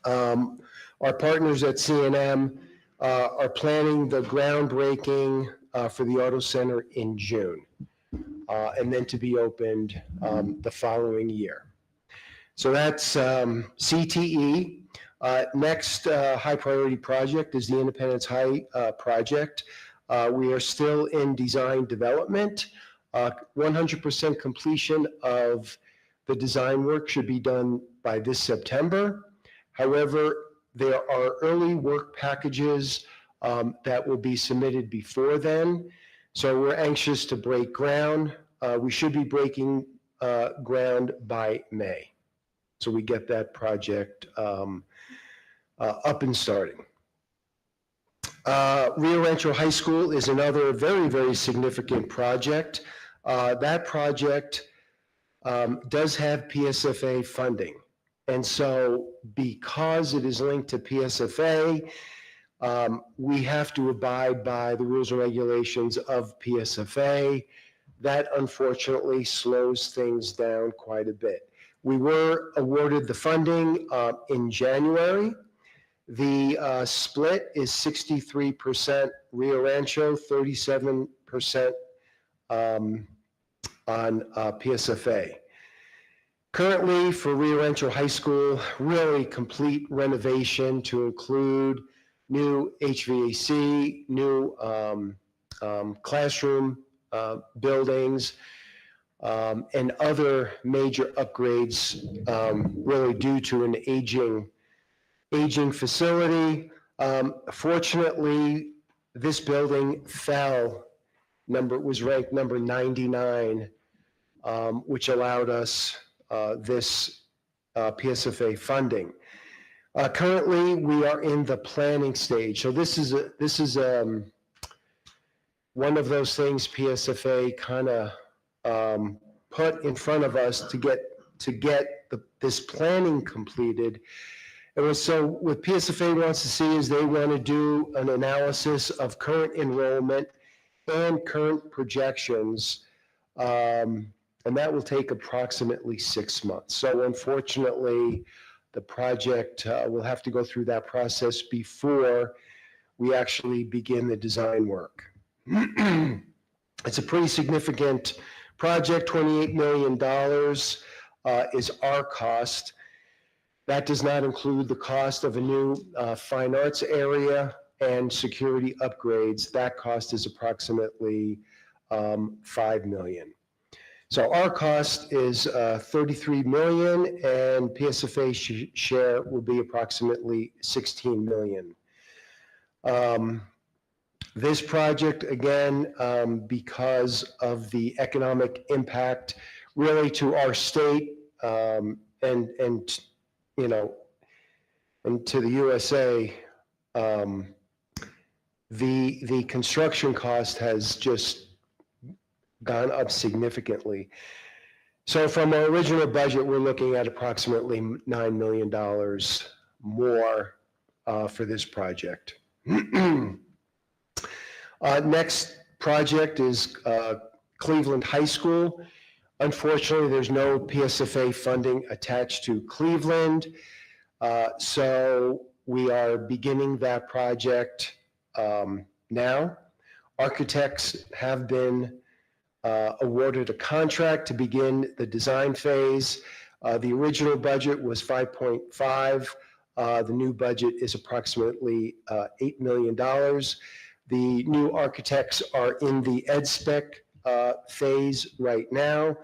our partners at C&M are planning the groundbreaking for the Auto Center in June, and then to be opened the following year. So that's CTE. Next high priority project is the Independence High project. We are still in design development. 100% completion of the design work should be done by this September. However, there are early work packages that will be submitted before then. So we're anxious to break ground. We should be breaking ground by May. So we get that project up and starting. Rio Rancho High School is another very, very significant project. That project does have PSFA funding. And so because it is linked to PSFA, we have to abide by the rules and regulations of PSFA. That unfortunately slows things down quite a bit. We were awarded the funding in January. The split is 63% Rio Rancho, 37% on PSFA. Currently, for Rio Rancho High School, really complete renovation to include new HVAC, new classroom buildings, and other major upgrades, really due to an aging facility. Fortunately, this building was ranked number 99, which allowed us this PSFA funding. Currently, we are in the planning stage. So this is one of those things PSFA kind of put in front of us to get this planning completed. And so what PSFA wants to see is they want to do an analysis of current enrollment and current projections, and that will take approximately 6 months. So unfortunately, the project will have to go through that process before we actually begin the design work. It's a pretty significant project. $28 million is our cost. That does not include the cost of a new fine arts area and security upgrades. That cost is approximately $5 million. So our cost is $33 million, and PSFA share will be approximately $16 million. This project, again, because of the economic impact really to our state and you know, and to the USA, the construction cost has just gone up significantly. So from our original budget, we're looking at approximately $9 million more for this project. Next project is Cleveland High School. Unfortunately, there's no PSFA funding attached to Cleveland. So we are beginning that project now. Architects have been awarded a contract to begin the design phase. The original budget was 5.5. The new budget is approximately $8 million. The new architects are in the ed spec phase right now.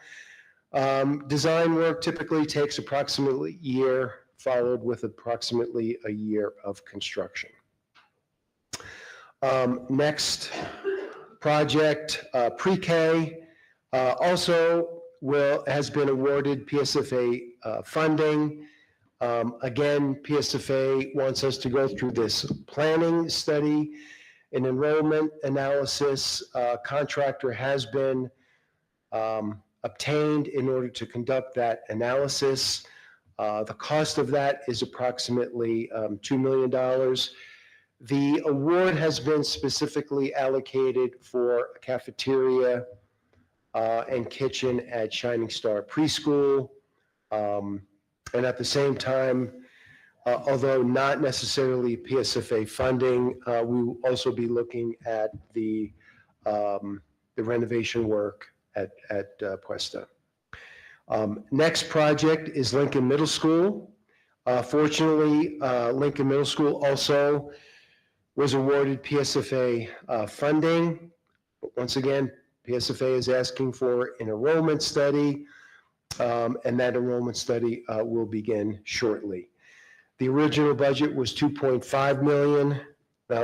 Design work typically takes approximately a year, followed with approximately a year of construction. Next project, pre-K, also has been awarded PSFA funding. Again, PSFA wants us to go through this planning study, an enrollment analysis. Contractor has been obtained in order to conduct that analysis. The cost of that is approximately $2 million. The award has been specifically allocated for a cafeteria and kitchen at Shining Star Preschool. And at the same time, although not necessarily PSFA funding, we will also be looking at the renovation work at Puesta. Next project is Lincoln Middle School. Fortunately, Lincoln Middle School also was awarded PSFA funding. But once again, PSFA is asking for an enrollment study, and that enrollment study will begin shortly. The original budget was $2.5 million.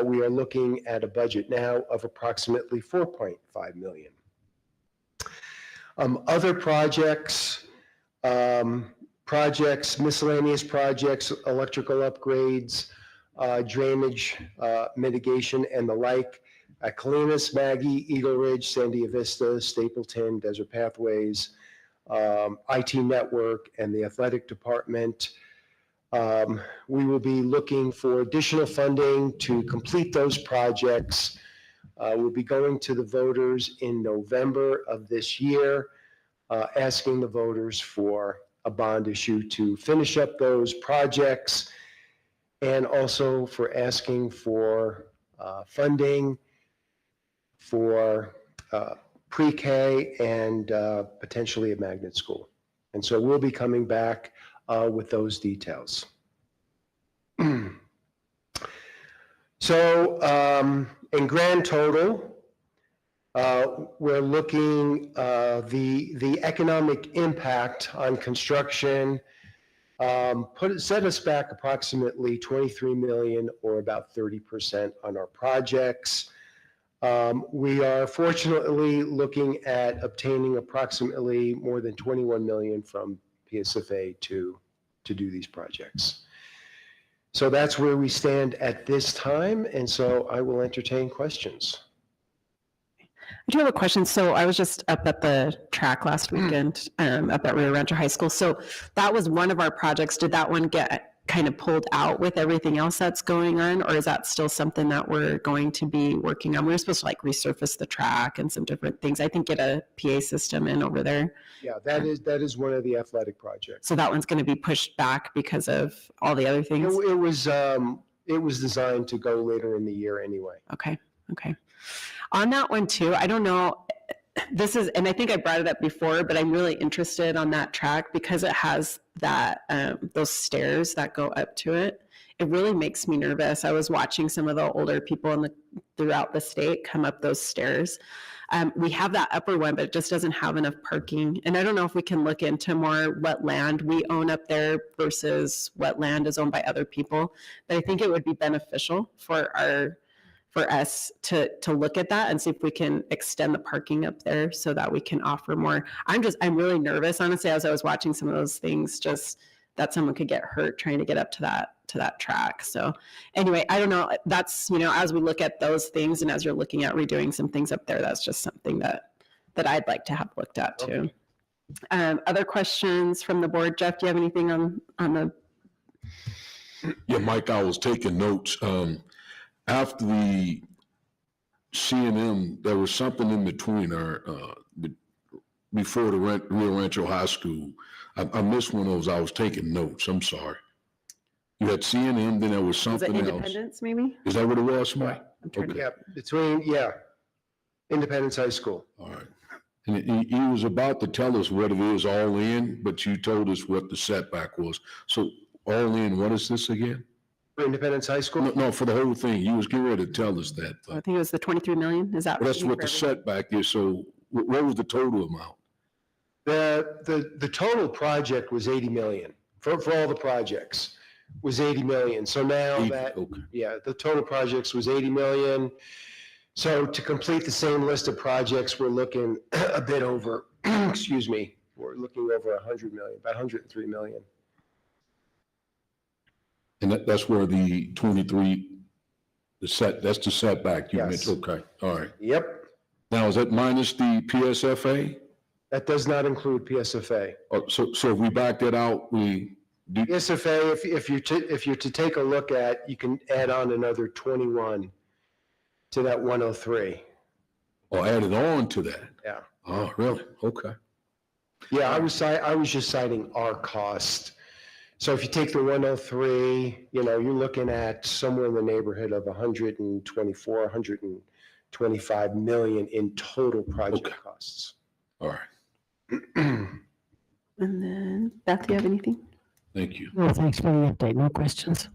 We are looking at a budget now of approximately $4.5 million. Other projects, miscellaneous projects, electrical upgrades, drainage mitigation, and the like at Colinas, Maggie, Eagle Ridge, Sandia Vista, Stapleton, Desert Pathways, IT Network, and the athletic department. We will be looking for additional funding to complete those projects. We'll be going to the voters in November of this year, asking the voters for a bond issue to finish up those projects, and also for asking for funding for pre-K and potentially a magnet school. And so we'll be coming back with those details. So in grand total, we're looking the economic impact on construction set us back approximately $23 million, or about 30% on our projects. We are fortunately looking at obtaining approximately more than $21 million from PSFA to do these projects. So that's where we stand at this time, and so I will entertain questions. I do have a question. So I was just up at the track last weekend, up at Rio Rancho High School. So that was one of our projects. Did that one get kind of pulled out with everything else that's going on, or is that still something that we're going to be working on? We were supposed to like resurface the track and some different things. I think get a PA system in over there. Yeah, that is one of the athletic projects. So that one's going to be pushed back because of all the other things? It was designed to go later in the year anyway. Okay. On that one too, I don't know, this is, and I think I brought it up before, but I'm really interested on that track because it has that, those stairs that go up to it. It really makes me nervous. I was watching some of the older people throughout the state come up those stairs. We have that upper one, but it just doesn't have enough parking. And I don't know if we can look into more what land we own up there versus what land is owned by other people. But I think it would be beneficial for us to look at that and see if we can extend the parking up there so that we can offer more. I'm really nervous, honestly, as I was watching some of those things, just that someone could get hurt trying to get up to that track. So anyway, I don't know, that's, as we look at those things and as you're looking at redoing some things up there, that's just something that I'd like to have looked at too. Okay. Other questions from the board? Jeff, do you have anything on the? Yeah, Mike, I was taking notes. After the C&M, there was something in between before the Rio Rancho High School. I missed one of those. I was taking notes. I'm sorry. You had C&M, then there was something else. Independence, maybe? Is that what it was, Mike? Okay. Yeah, Independence High School. All right. And he was about to tell us what it is all in, but you told us what the setback was. So all in, what is this again? For Independence High School? No, for the whole thing. You was getting ready to tell us that. I think it was the 23 million. Is that? That's what the setback is. So what was the total amount? The total project was 80 million for all the projects was 80 million. So now 80, that, okay. yeah, the total projects was 80 million. So to complete the same list of projects, we're looking a bit over, excuse me, we're looking over 100 million, about 103 million. And that's where the 23, that's the setback you Yes. mentioned. Okay, all right. Yep. Now, is that minus the PSFA? That does not include PSFA. Oh, so if we back that out, we do. PSFA, if you're to take a look at, you can add on another 21 to that 103. Or added on to that? Yeah. Oh, really? Okay. Yeah, I was just citing our cost. So if you take the 103, you're looking at somewhere in the neighborhood of 124, 125 million in total project costs. All right. And then, Beth, do you have anything? Thank you. No, thanks for the update. No questions.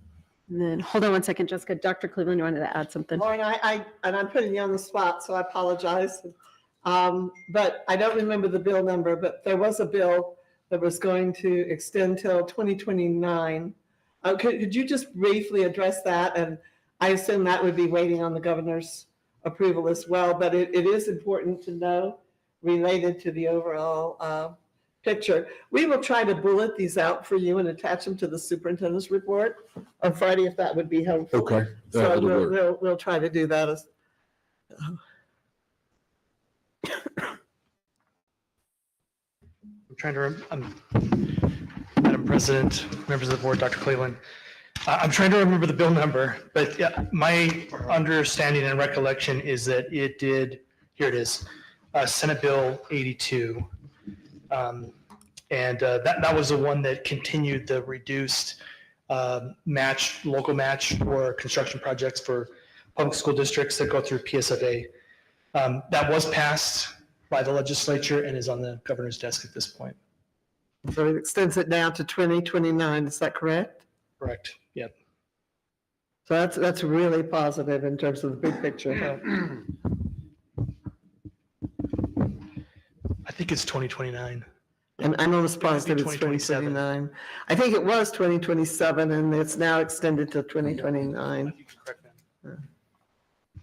And then, hold on one second, Jessica. Dr. Cleveland, you wanted to add something? Lauren, I'm putting you on the spot, so I apologize. But I don't remember the bill number, but there was a bill that was going to extend till 2029. Could you just briefly address that? And I assume that would be waiting on the governor's approval as well, but it is important to know related to the overall picture. We will try to bullet these out for you and attach them to the superintendent's report on Friday, if that would be helpful. Okay. So That'll work. we'll try to do that. Madam President, members of the board, Dr. Cleveland. I'm trying to remember the bill number, but my understanding and recollection is that it did, here it is, Senate Bill 82. And that was the one that continued the reduced local match for construction projects for public school districts that go through PSFA. That was passed by the legislature and is on the governor's desk at this point. So it extends it down to 2029, is that correct? Correct, yep. So that's really positive in terms of the big picture. I think it's 2029. And I'm almost positive it's 2027. 2029. I think it was 2027 and it's now extended to 2029.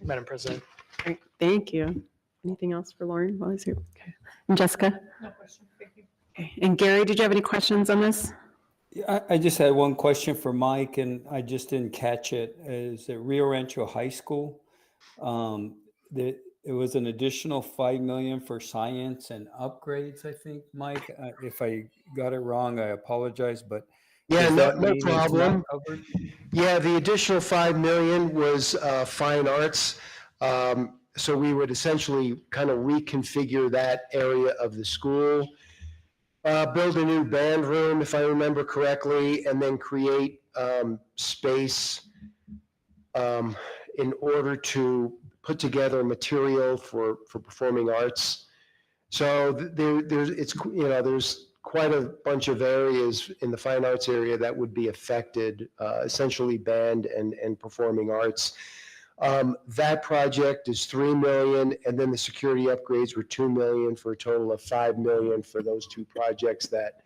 Madam President. Great, thank you. Anything else for Lauren while he's here? Okay. And Jessica? No question, thank you. Okay. And Gary, did you have any questions on this? I just had one question for Mike, and I just didn't catch it. Is at Rio Rancho High School, it was an additional 5 million for science and upgrades, I think, Mike. If I got it wrong, I apologize, but Yeah, does that no mean it's not problem. covered? Yeah, the additional 5 million was fine arts. So we would essentially kind of reconfigure that area of the school, build a new band room, if I remember correctly, and then create space in order to put together material for performing arts. So there's quite a bunch of areas in the fine arts area that would be affected, essentially band and performing arts. That project is 3 million, and then the security upgrades were 2 million, for a total of 5 million for those two projects that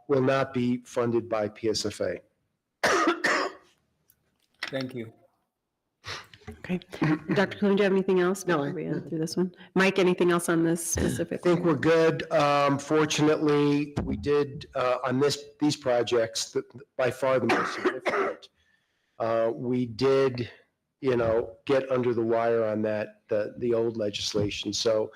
will not be funded by PSFA. Thank you. Okay. Dr. Cleveland, do you have anything else? No, before we end through this one. Mike, anything else on this specific? I think we're good. Fortunately, we did on these projects, by far the most significant. We did, get under the wire on that, the old legislation. So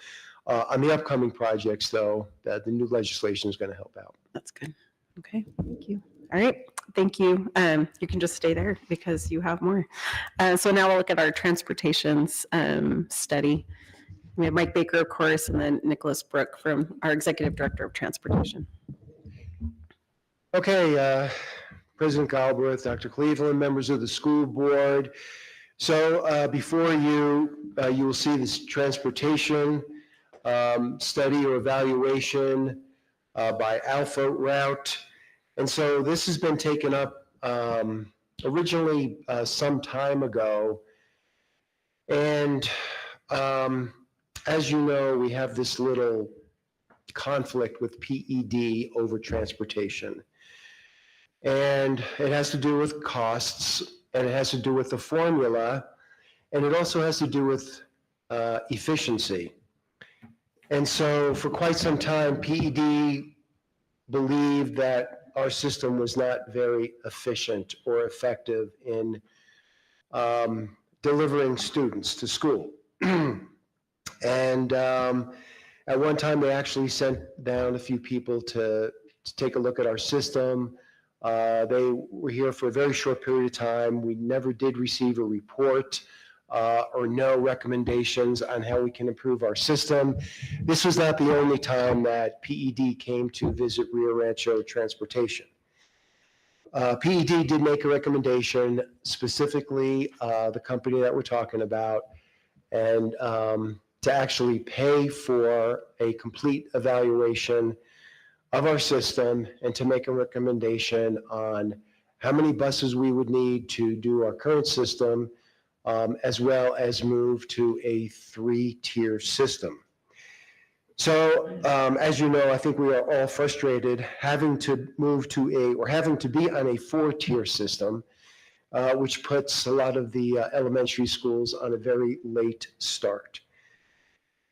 on the upcoming projects, though, the new legislation is going to help out. That's good. Okay, thank you. All right, thank you. You can just stay there because you have more. So now we'll look at our transportations study. We have Mike Baker, of course, and then Nicholas Brook from our Executive Director of Transportation. Okay, President Galbraith, Dr. Cleveland, members of the school board. So before you, you will see this transportation study or evaluation by Alpha Route. And so this has been taken up originally some time ago. And as you know, we have this little conflict with PED over transportation. And it has to do with costs, and it has to do with the formula, and it also has to do with efficiency. And so for quite some time, PED believed that our system was not very efficient or effective in delivering students to school. And at one time, they actually sent down a few people to take a look at our system. They were here for a very short period of time. We never did receive a report or no recommendations on how we can improve our system. This was not the only time that PED came to visit Rio Rancho Transportation. PED did make a recommendation, specifically the company that we're talking about, and to actually pay for a complete evaluation of our system and to make a recommendation on how many buses we would need to do our current system, as well as move to a 3-tier system. So, as you know, I think we are all frustrated having to move to having to be on a 4-tier system, which puts a lot of the elementary schools on a very late start.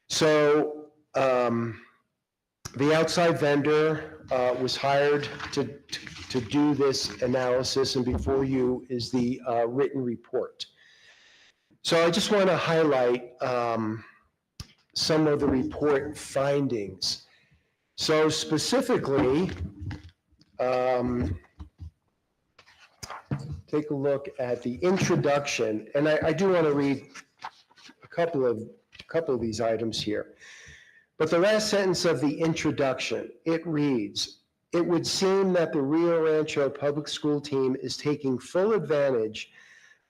So, the outside vendor was hired to do this analysis, and before you is the written report. So I just want to highlight some of the report findings. So specifically, take a look at the introduction, and I do want to read a couple of these items here. But the last sentence of the introduction, it reads, "It would seem that the Rio Rancho Public School team is taking full advantage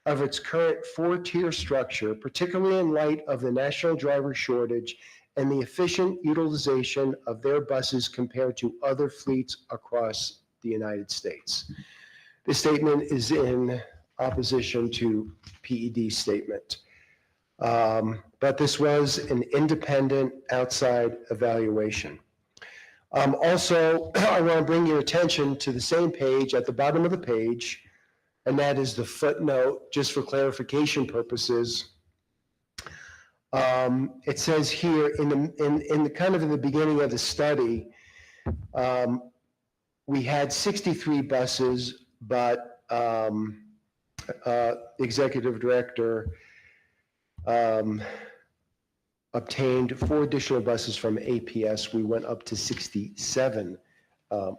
of its current 4-tier structure, particularly in light of the national driver shortage and the efficient utilization of their buses compared to other fleets across the United States." This statement is in opposition to PED's statement. But this was an independent outside evaluation. Also, I want to bring your attention to the same page at the bottom of the page, and that is the footnote, just for clarification purposes. It says here in the kind of in the beginning of the study, we had 63 buses, but executive director obtained 4 additional buses from APS. We went up to 67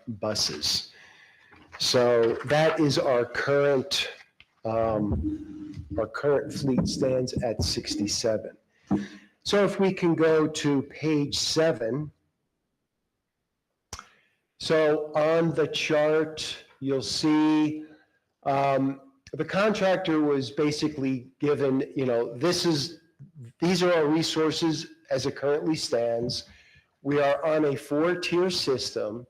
buses. So that is our current fleet stands at 67. So if we can go to page 7. So on the chart, you'll see the contractor was basically given, these are our resources as it currently stands. We are on a 4-tier system.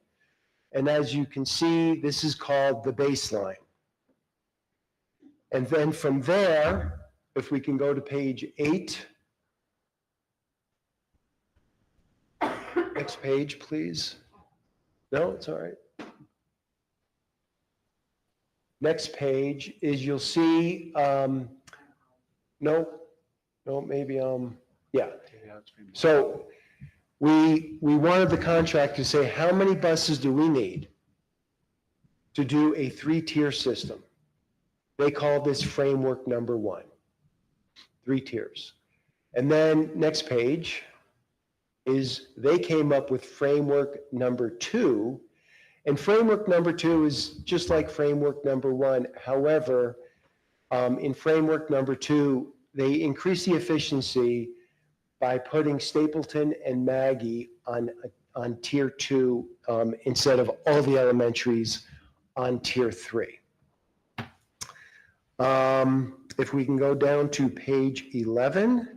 And as you can see, this is called the baseline. And then from there, if we can go to page 8. Next page, please. No, it's all right. Next page is you'll see, yeah. So we wanted the contract to say, how many buses do we need to do a 3-tier system? They call this framework number 1, 3 tiers. And then next page is they came up with framework number 2. And framework number 2 is just like framework number 1. However, in framework number 2, they increase the efficiency by putting Stapleton and Maggie on tier 2 instead of all the elementaries on tier 3. If we can go down to page 11.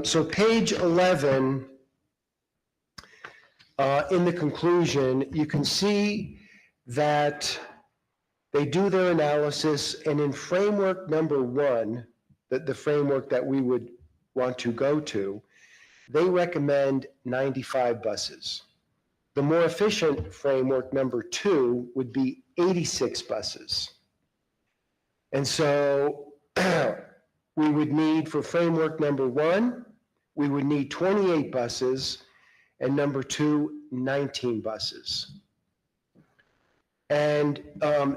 So page 11, in the conclusion, you can see that They do their analysis, and in framework number one, the framework that we would want to go to, they recommend 95 buses. The more efficient framework number two would be 86 buses. And so we would need, for framework number one, we would need 28 buses, and number two, 19 buses. And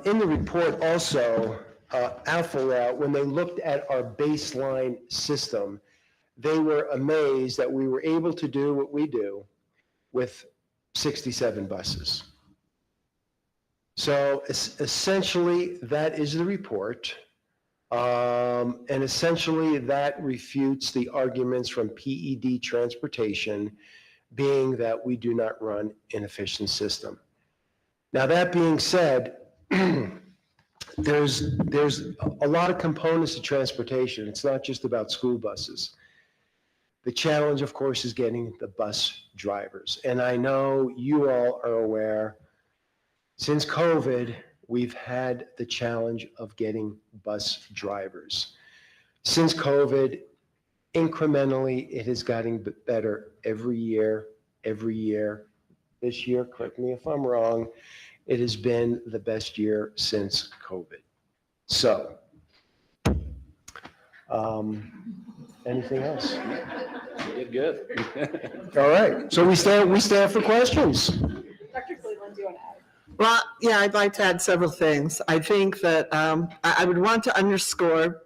in the report also, Alpha, when they looked at our baseline system, they were amazed that we were able to do what we do with 67 buses. So essentially, that is the report. And essentially, that refutes the arguments from PED Transportation, being that we do not run an efficient system. Now, that being said, there's a lot of components to transportation. It's not just about school buses. The challenge, of course, is getting the bus drivers. And I know you all are aware, since COVID, we've had the challenge of getting bus drivers. Since COVID, incrementally, it has gotten better every year. This year, correct me if I'm wrong, it has been the best year since COVID. So, anything else? You did good. All right, so we stand for questions. Dr. Cleveland, do you want to add? Well, yeah, I'd like to add several things. I think that I would want to underscore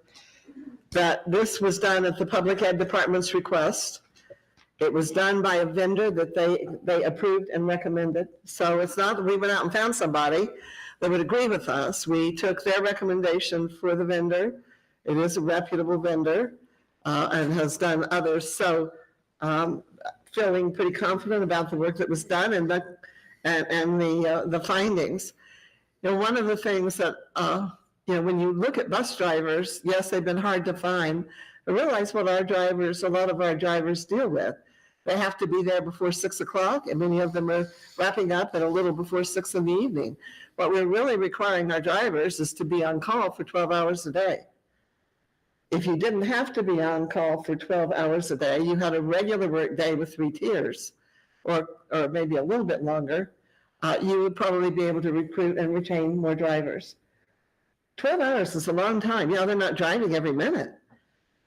that this was done at the Public Ed Department's request. It was done by a vendor that they approved and recommended. So it's not that we went out and found somebody that would agree with us. We took their recommendation for the vendor. It is a reputable vendor and has done others. So feeling pretty confident about the work that was done and the findings. You know, one of the things that, when you look at bus drivers, yes, they've been hard to find. I realize what a lot of our drivers deal with. They have to be there before 6 o'clock, and many of them are wrapping up at a little before 6 in the evening. What we're really requiring our drivers is to be on call for 12 hours a day. If you didn't have to be on call for 12 hours a day, you had a regular work day with 3 tiers, or maybe a little bit longer, you would probably be able to recruit and retain more drivers. 12 hours is a long time. You know, they're not driving every minute,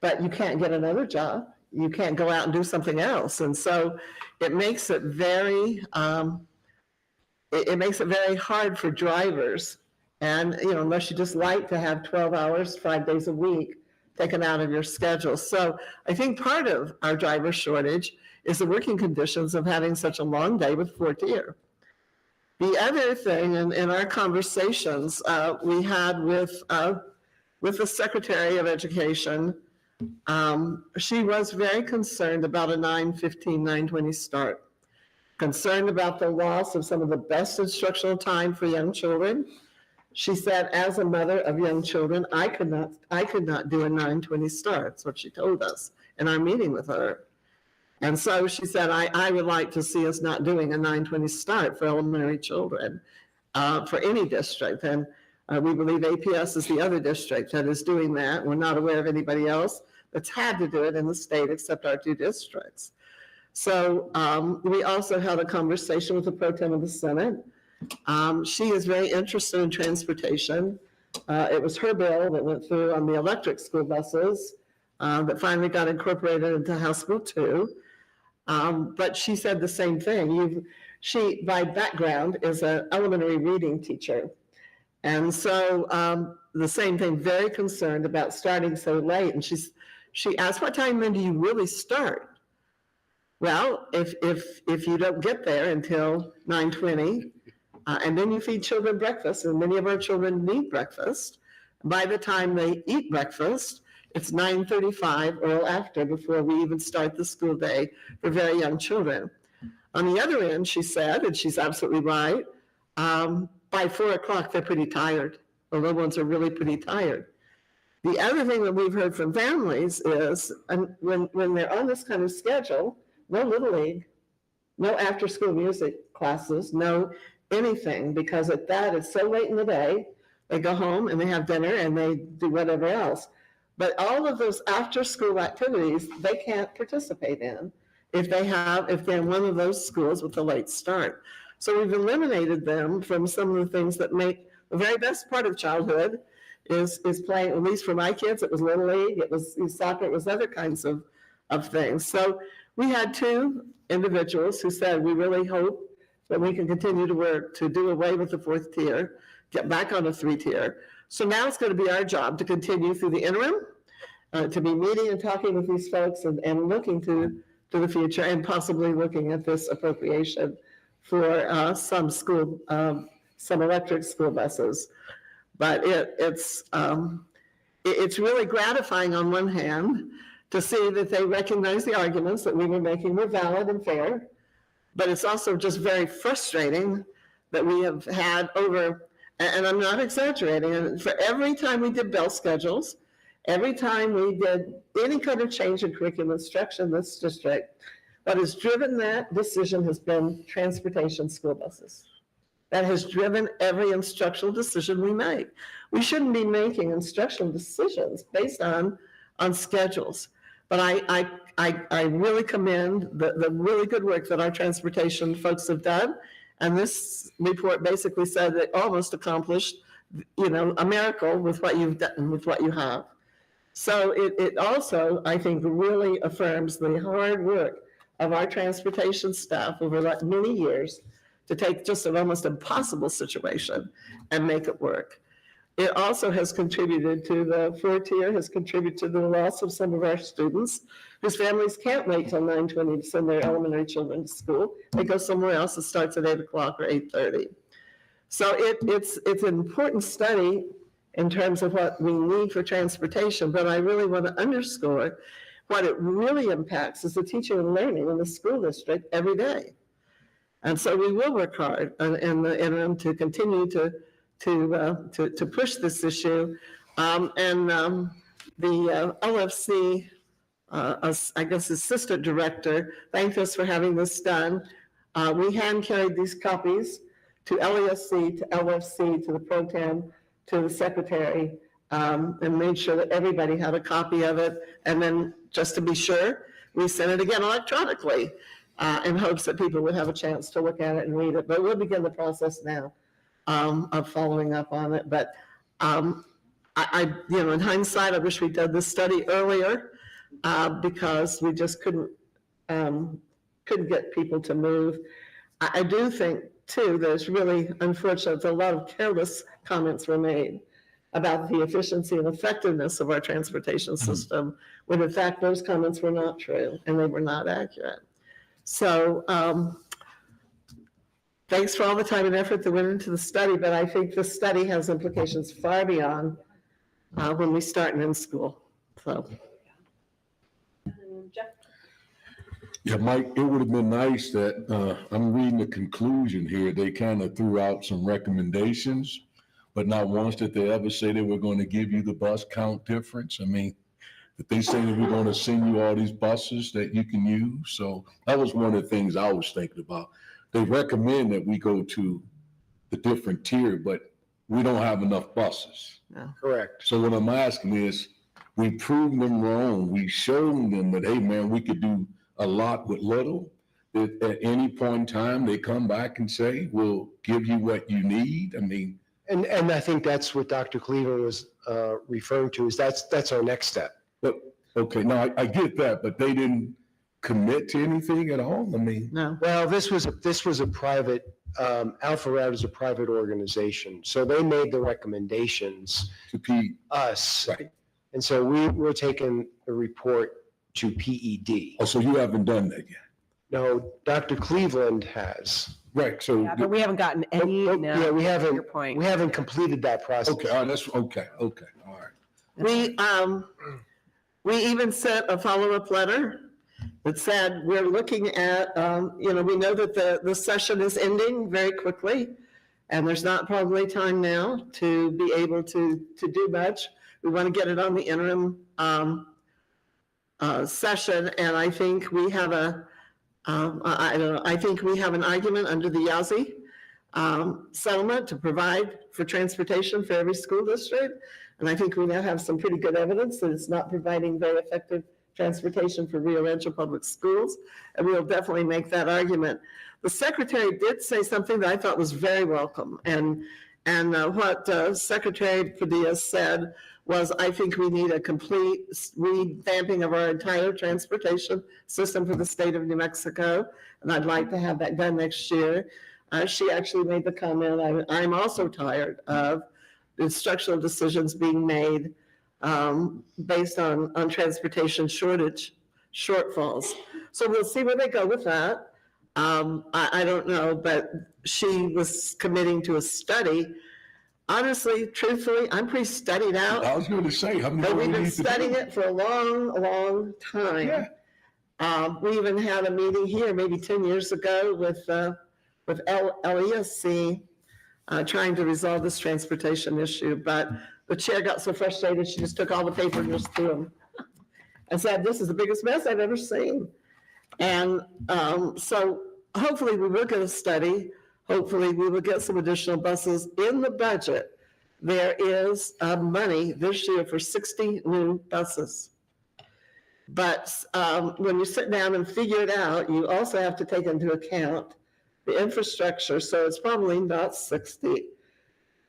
but you can't get another job. You can't go out and do something else. And so it makes it very, hard for drivers. And, unless you just like to have 12 hours, 5 days a week taken out of your schedule. So I think part of our driver shortage is the working conditions of having such a long day with 4 tier. The other thing in our conversations we had with the Secretary of Education, she was very concerned about a 9:15, 9:20 start, concerned about the loss of some of the best instructional time for young children. She said, as a mother of young children, I could not do a 9:20 start. That's what she told us in our meeting with her. And so she said, I would like to see us not doing a 9:20 start for elementary children for any district. And we believe APS is the other district that is doing that. We're not aware of anybody else that's had to do it in the state except our 2 districts. So we also had a conversation with the Pro Tem of the Senate. She is very interested in transportation. It was her bill that went through on the electric school buses that finally got incorporated into House Bill 2. But she said the same thing. She, by background, is an elementary reading teacher. And so the same thing, very concerned about starting so late. And she asked, what time then do you really start? Well, if you don't get there until 9:20, and then you feed children breakfast, and many of our children need breakfast, by the time they eat breakfast, it's 9:35 or after before we even start the school day for very young children. On the other end, she said, and she's absolutely right, by 4 o'clock, they're pretty tired. The little ones are really pretty tired. The other thing that we've heard from families is when they're on this kind of schedule, no Little League, no after-school music classes, no anything, because at that, it's so late in the day, They go home and they have dinner and they do whatever else. But all of those after-school activities, they can't participate in if they're in one of those schools with a late start. So we've eliminated them from some of the things that make the very best part of childhood is playing. At least for my kids, it was Little League, it was soccer, it was other kinds of things. So we had two individuals who said, we really hope that we can continue to work to do away with the fourth tier, get back on a 3-tier. So now it's going to be our job to continue through the interim, to be meeting and talking with these folks and looking to the future and possibly looking at this appropriation for some electric school buses. But it's really gratifying on one hand to see that they recognize the arguments that we were making were valid and fair. But it's also just very frustrating that we have had over, and I'm not exaggerating, for every time we did bell schedules, every time we did any kind of change in curriculum instruction in this district, what has driven that decision has been transportation school buses. That has driven every instructional decision we make. We shouldn't be making instructional decisions based on schedules. But I really commend the really good work that our transportation folks have done. And this report basically said they almost accomplished, a miracle with what you've done, with what you have. So it also, I think, really affirms the hard work of our transportation staff over many years to take just an almost impossible situation and make it work. It also has contributed to the 4-tier, has contributed to the loss of some of our students whose families can't wait till 9:20 to send their elementary children to school. They go somewhere else. It starts at 8 o'clock or 8:30. So it's an important study in terms of what we need for transportation, but I really want to underscore what it really impacts is the teaching and learning in the school district every day. And so we will work hard in the interim to continue to push this issue. The LFC, I guess assistant director, thanked us for having this done. We hand carried these copies to LESC, to LFC, to the pro tem, to the secretary, and made sure that everybody had a copy of it. And then just to be sure, we sent it again electronically in hopes that people would have a chance to look at it and read it. But we'll begin the process now of following up on it. But in hindsight, I wish we'd done this study earlier because we just couldn't get people to move. I do think too that it's really unfortunate that a lot of careless comments were made about the efficiency and effectiveness of our transportation system, when in fact those comments were not true and they were not accurate. So thanks for all the time and effort that went into the study, but I think the study has implications far beyond when we start and end school. So. Yeah, Mike, it would have been nice that, I'm reading the conclusion here, they kind of threw out some recommendations, but not once did they ever say they were going to give you the bus count difference. I mean, that they say that we're going to send you all these buses that you can use. So that was one of the things I was thinking about. They recommend that we go to the different tier, but we don't have enough buses. No. Correct. So what I'm asking is, we proved them wrong. We showed them that, hey, man, we could do a lot with little. That at any point in time, they come back and say, we'll give you what you need. I mean. And I think that's what Dr. Cleveland was referring to, is that's our next step. But, okay, no, I get that, but they didn't commit to anything at all? I mean. No. Well, this was a private, Alpha Route is a private organization. So they made the recommendations to us. Right. And so we're taking the report to PED. Oh, so you haven't done that yet? No, Dr. Cleveland has. Right, so. Yeah, but we haven't gotten any. Yeah, we haven't, your point. we haven't completed that process. Okay, all right, that's, okay, all right. We even sent a follow-up letter that said, we're looking at, we know that the session is ending very quickly, and there's not probably time now to be able to do much. We want to get it on the interim session, and I think we have I think we have an argument under the YASI settlement to provide for transportation for every school district. And I think we now have some pretty good evidence that it's not providing very effective transportation for Rio Rancho Public Schools. And we'll definitely make that argument. The secretary did say something that I thought was very welcome. And what Secretary Padilla said was, I think we need a complete revamping of our entire transportation system for the state of New Mexico. And I'd like to have that done next year. She actually made the comment, I'm also tired of instructional decisions being made based on transportation shortfalls. So we'll see where they go with that. I don't know, but she was committing to a study. Honestly, truthfully, I'm pretty studied out. I was going to say, how many But more we've we been need to do? studying it for a long time. We even had a meeting here maybe 10 years ago with LESC trying to resolve this transportation issue. But the chair got so frustrated, she just took all the paper and just threw them and said, this is the biggest mess I've ever seen. And so hopefully we will get a study. Hopefully we will get some additional buses in the budget. There is money this year for 60 new buses. But when you sit down and figure it out, you also have to take into account the infrastructure. So it's probably not 60.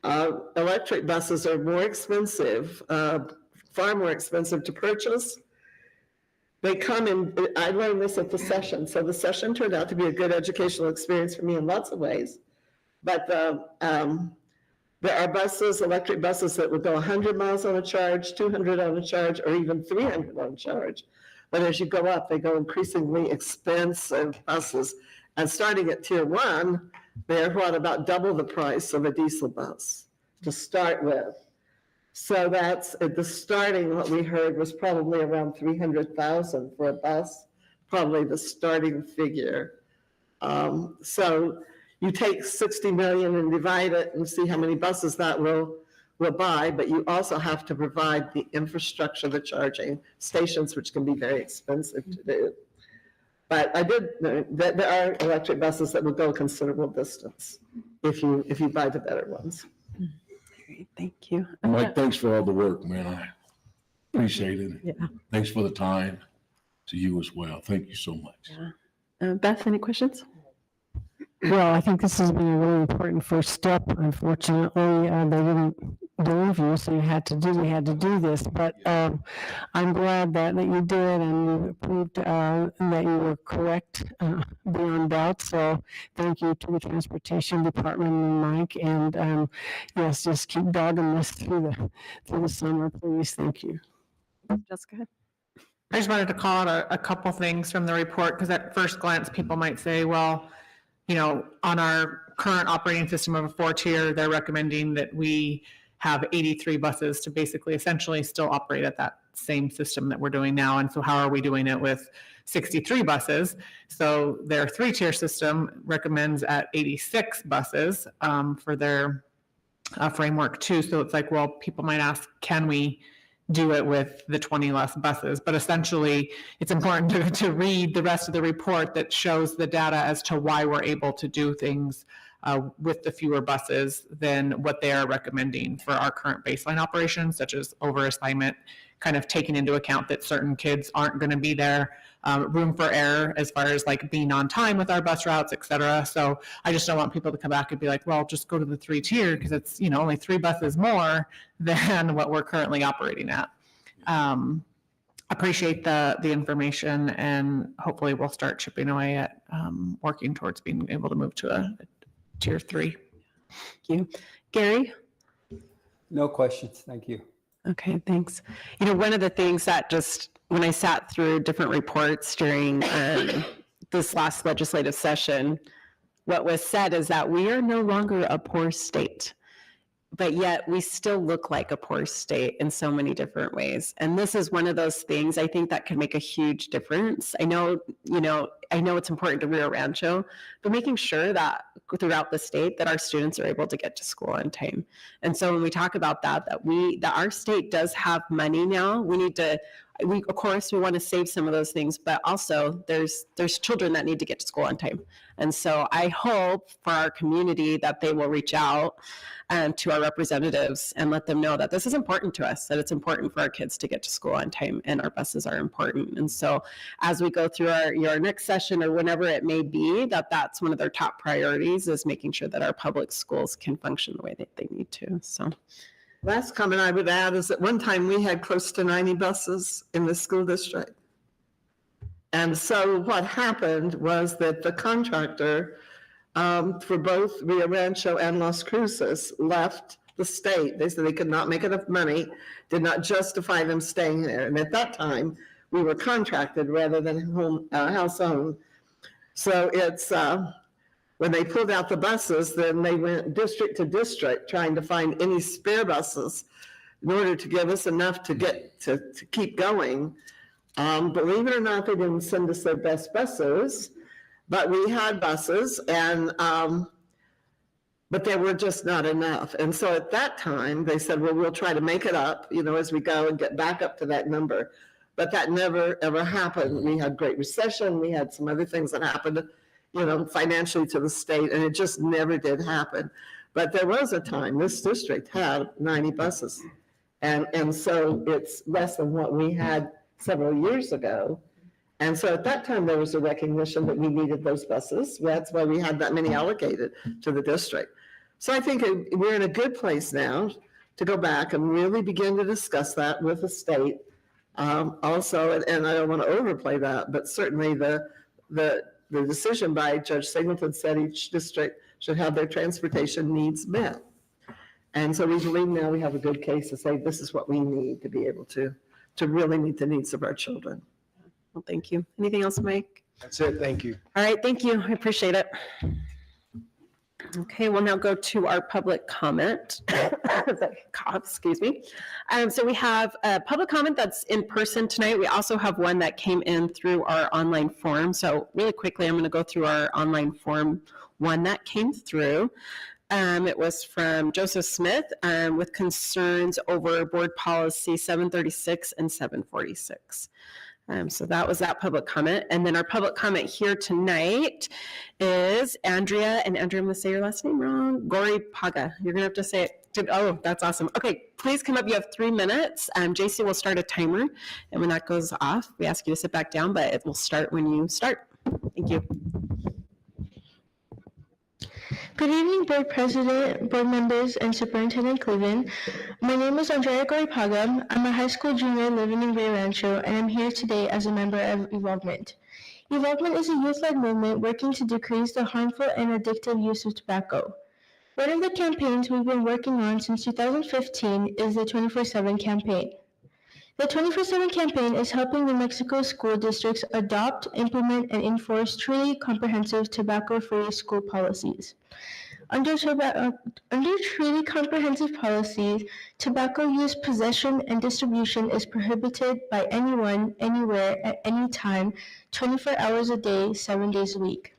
Electric buses are more expensive, far more expensive to purchase. They come in, I learned this at the session. So the session turned out to be a good educational experience for me in lots of ways. But there are buses, electric buses that would go 100 miles on a charge, 200 on a charge, or even 300 on a charge. But as you go up, they go increasingly expensive buses. And starting at tier 1, they're about double the price of a diesel bus to start with. So that's at the starting, what we heard was probably around 300,000 for a bus, probably the starting figure. So you take 60 million and divide it and see how many buses that will buy, but you also have to provide the infrastructure, the charging stations, which can be very expensive to do. But I did know that there are electric buses that will go a considerable distance if you buy the better ones. Great, thank you. Mike, thanks for all the work, man. I appreciate it. Yeah. Thanks for the time to you as well. Thank you so much. Beth, any questions? Well, I think this has been a really important first step. Unfortunately, they didn't believe you, so we had to do this. But I'm glad that you did, and you proved that you were correct beyond doubt. So thank you to the Transportation Department and Mike. And yes, just keep dogging this through the summer, please. Thank you. Jessica? I just wanted to call out a couple things from the report, because at first glance, people might say, well, you know, on our current operating system of a 4-tier, they're recommending that we have 83 buses to basically essentially still operate at that same system that we're doing now. And so how are we doing it with 63 buses? So their 3-tier system recommends at 86 buses for their framework too. So it's like, well, people might ask, can we do it with the 20 less buses? But essentially, it's important to read the rest of the report that shows the data as to why we're able to do things with the fewer buses than what they are recommending for our current baseline operations, such as over assignment, kind of taking into account that certain kids aren't going to be there, room for error as far as like being on time with our bus routes, et cetera. So I just don't want people to come back and be like, well, just go to the 3-tier because it's, you know, only 3 buses more than what we're currently operating at. Appreciate the information, and hopefully we'll start chipping away at working towards being able to move to a tier 3. Thank you. Gary? No questions. Thank you. Okay, thanks. You know, one of the things that just, when I sat through different reports during this last legislative session, what was said is that we are no longer a poor state, but yet we still look like a poor state in so many different ways. And this is one of those things I think that could make a huge difference. I know it's important to Rio Rancho, but making sure that throughout the state that our students are able to get to school on time. And so when we talk about that our state does have money now, we need to, of course, we want to save some of those things, but also there's children that need to get to school on time. And so I hope for our community that they will reach out to our representatives and let them know that this is important to us, that it's important for our kids to get to school on time, and our buses are important. And so as we go through your next session or whenever it may be, that's one of their top priorities, is making sure that our public schools can function the way that they need to. So last comment I would add is that one time we had close to 90 buses in the school district. And so what happened was that the contractor for both Rio Rancho and Las Cruces left the state. They said they could not make enough money, did not justify them staying there. And at that time, we were contracted rather than house owned. So it's, when they pulled out the buses, then they went district to district trying to find any spare buses in order to give us enough to get to keep going. Believe it or not, they didn't send us their best buses, but we had buses, and but they were just not enough. And so at that time, they said, well, we'll try to make it up, as we go and get back up to that number. But that never, ever happened. We had Great Recession. We had some other things that happened, financially to the state, and it just never did happen. But there was a time this district had 90 buses. And so it's less than what we had several years ago. And so at that time, there was a recognition that we needed those buses. That's why we had that many allocated to the district. So I think we're in a good place now to go back and really begin to discuss that with the state. Also, and I don't want to overplay that, but certainly the decision by Judge Singleton said each district should have their transportation needs met. And so we believe now we have a good case to say this is what we need to be able to really meet the needs of our children. Well, thank you. Anything else, Mike? That's it. Thank you. All right, thank you. I appreciate it. Okay, we'll now go to our public comment. Cough, excuse me. So we have a public comment that's in person tonight. We also have one that came in through our online form. So really quickly, I'm going to go through our online form one that came through. It was from Joseph Smith with concerns over board policy 736 and 746. So that was that public comment. And then our public comment here tonight is Andrea, and Andrea, I'm going to say your last name wrong, Goripaga. You're going to have to say it. Oh, that's awesome. Okay, please come up. You have 3 minutes. JC will start a timer, and when that goes off, we ask you to sit back down, but it will start when you start. Thank you. Good evening, Board President, board members, and Superintendent Cleveland. My name is Andrea Goripaga. I'm a high school junior living in Rio Rancho, and I'm here today as a member of Evolvement. Evolvement is a youth-led movement working to decrease the harmful and addictive use of tobacco. One of the campaigns we've been working on since 2015 is the 24/7 campaign. The 24/7 campaign is helping New Mexico school districts adopt, implement, and enforce truly comprehensive tobacco-free school policies. Under truly comprehensive policies, tobacco use, possession, and distribution is prohibited by anyone, anywhere, at any time, 24 hours a day, 7 days a week.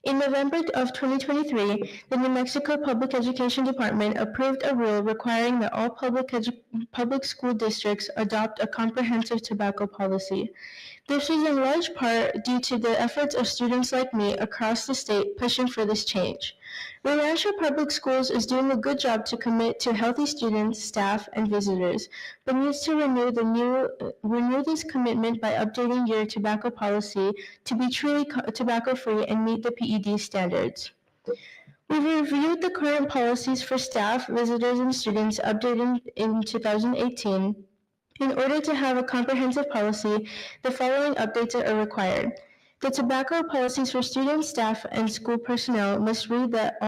In November of 2023, the New Mexico Public Education Department approved a rule requiring that all public school districts adopt a comprehensive tobacco policy. This was in large part due to the efforts of students like me across the state pushing for this change. Rio Rancho Public Schools is doing a good job to commit to healthy students, staff, and visitors, but needs to renew this commitment by updating your tobacco policy to be truly tobacco-free and meet the PED standards. We've reviewed the current policies for staff, visitors, and students updated in 2018. In order to have a comprehensive policy, the following updates are required. The tobacco policies for students, staff, and school personnel must read that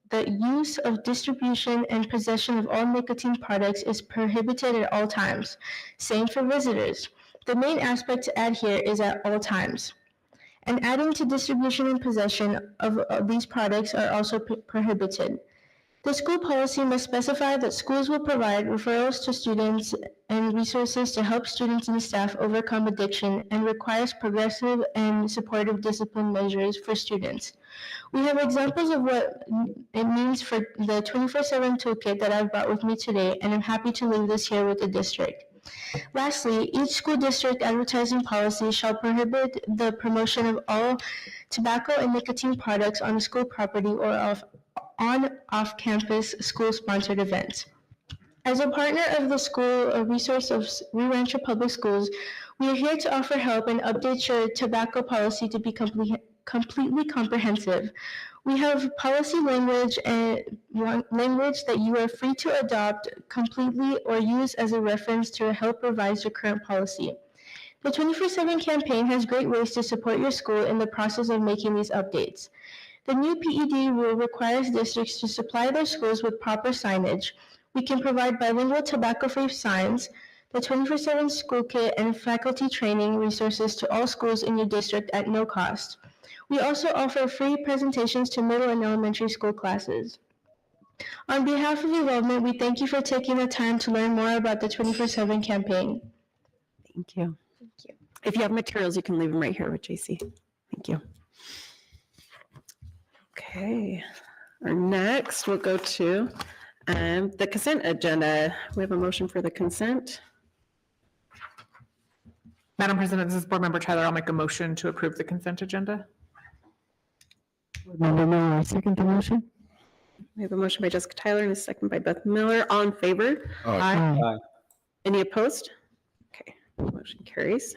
the use of distribution and possession of all nicotine products is prohibited at all times. Same for visitors. The main aspect to add here is at all times. And adding to distribution and possession of these products are also prohibited. The school policy must specify that schools will provide referrals to students and resources to help students and staff overcome addiction, and requires progressive and supportive discipline measures for students. We have examples of what it means for the 24/7 toolkit that I've brought with me today, and I'm happy to leave this here with the district. Lastly, each school district advertising policy shall prohibit the promotion of all tobacco and nicotine products on school property or on off-campus school-sponsored events. As a partner of the school resource of Rio Rancho Public Schools, we are here to offer help and update your tobacco policy to be completely comprehensive. We have policy language that you are free to adopt completely or use as a reference to help revise your current policy. The 24/7 campaign has great ways to support your school in the process of making these updates. The new PED rule requires districts to supply their schools with proper signage. We can provide bilingual tobacco-free signs, the 24/7 school kit, and faculty training resources to all schools in your district at no cost. We also offer free presentations to middle and elementary school classes. On behalf of Evolvement, we thank you for taking the time to learn more about the 24/7 campaign. Thank you. If you have materials, you can leave them right here with JC. Thank you. Okay. Our next, we'll go to the consent agenda. We have a motion for the consent. Madam President, this is Board Member Tyler. I'll make a motion to approve the consent agenda. Board Member Miller, I second the motion. We have a motion by Jessica Tyler and a second by Beth Miller. All in favor? Aye. Aye. Any opposed? Okay, motion carries.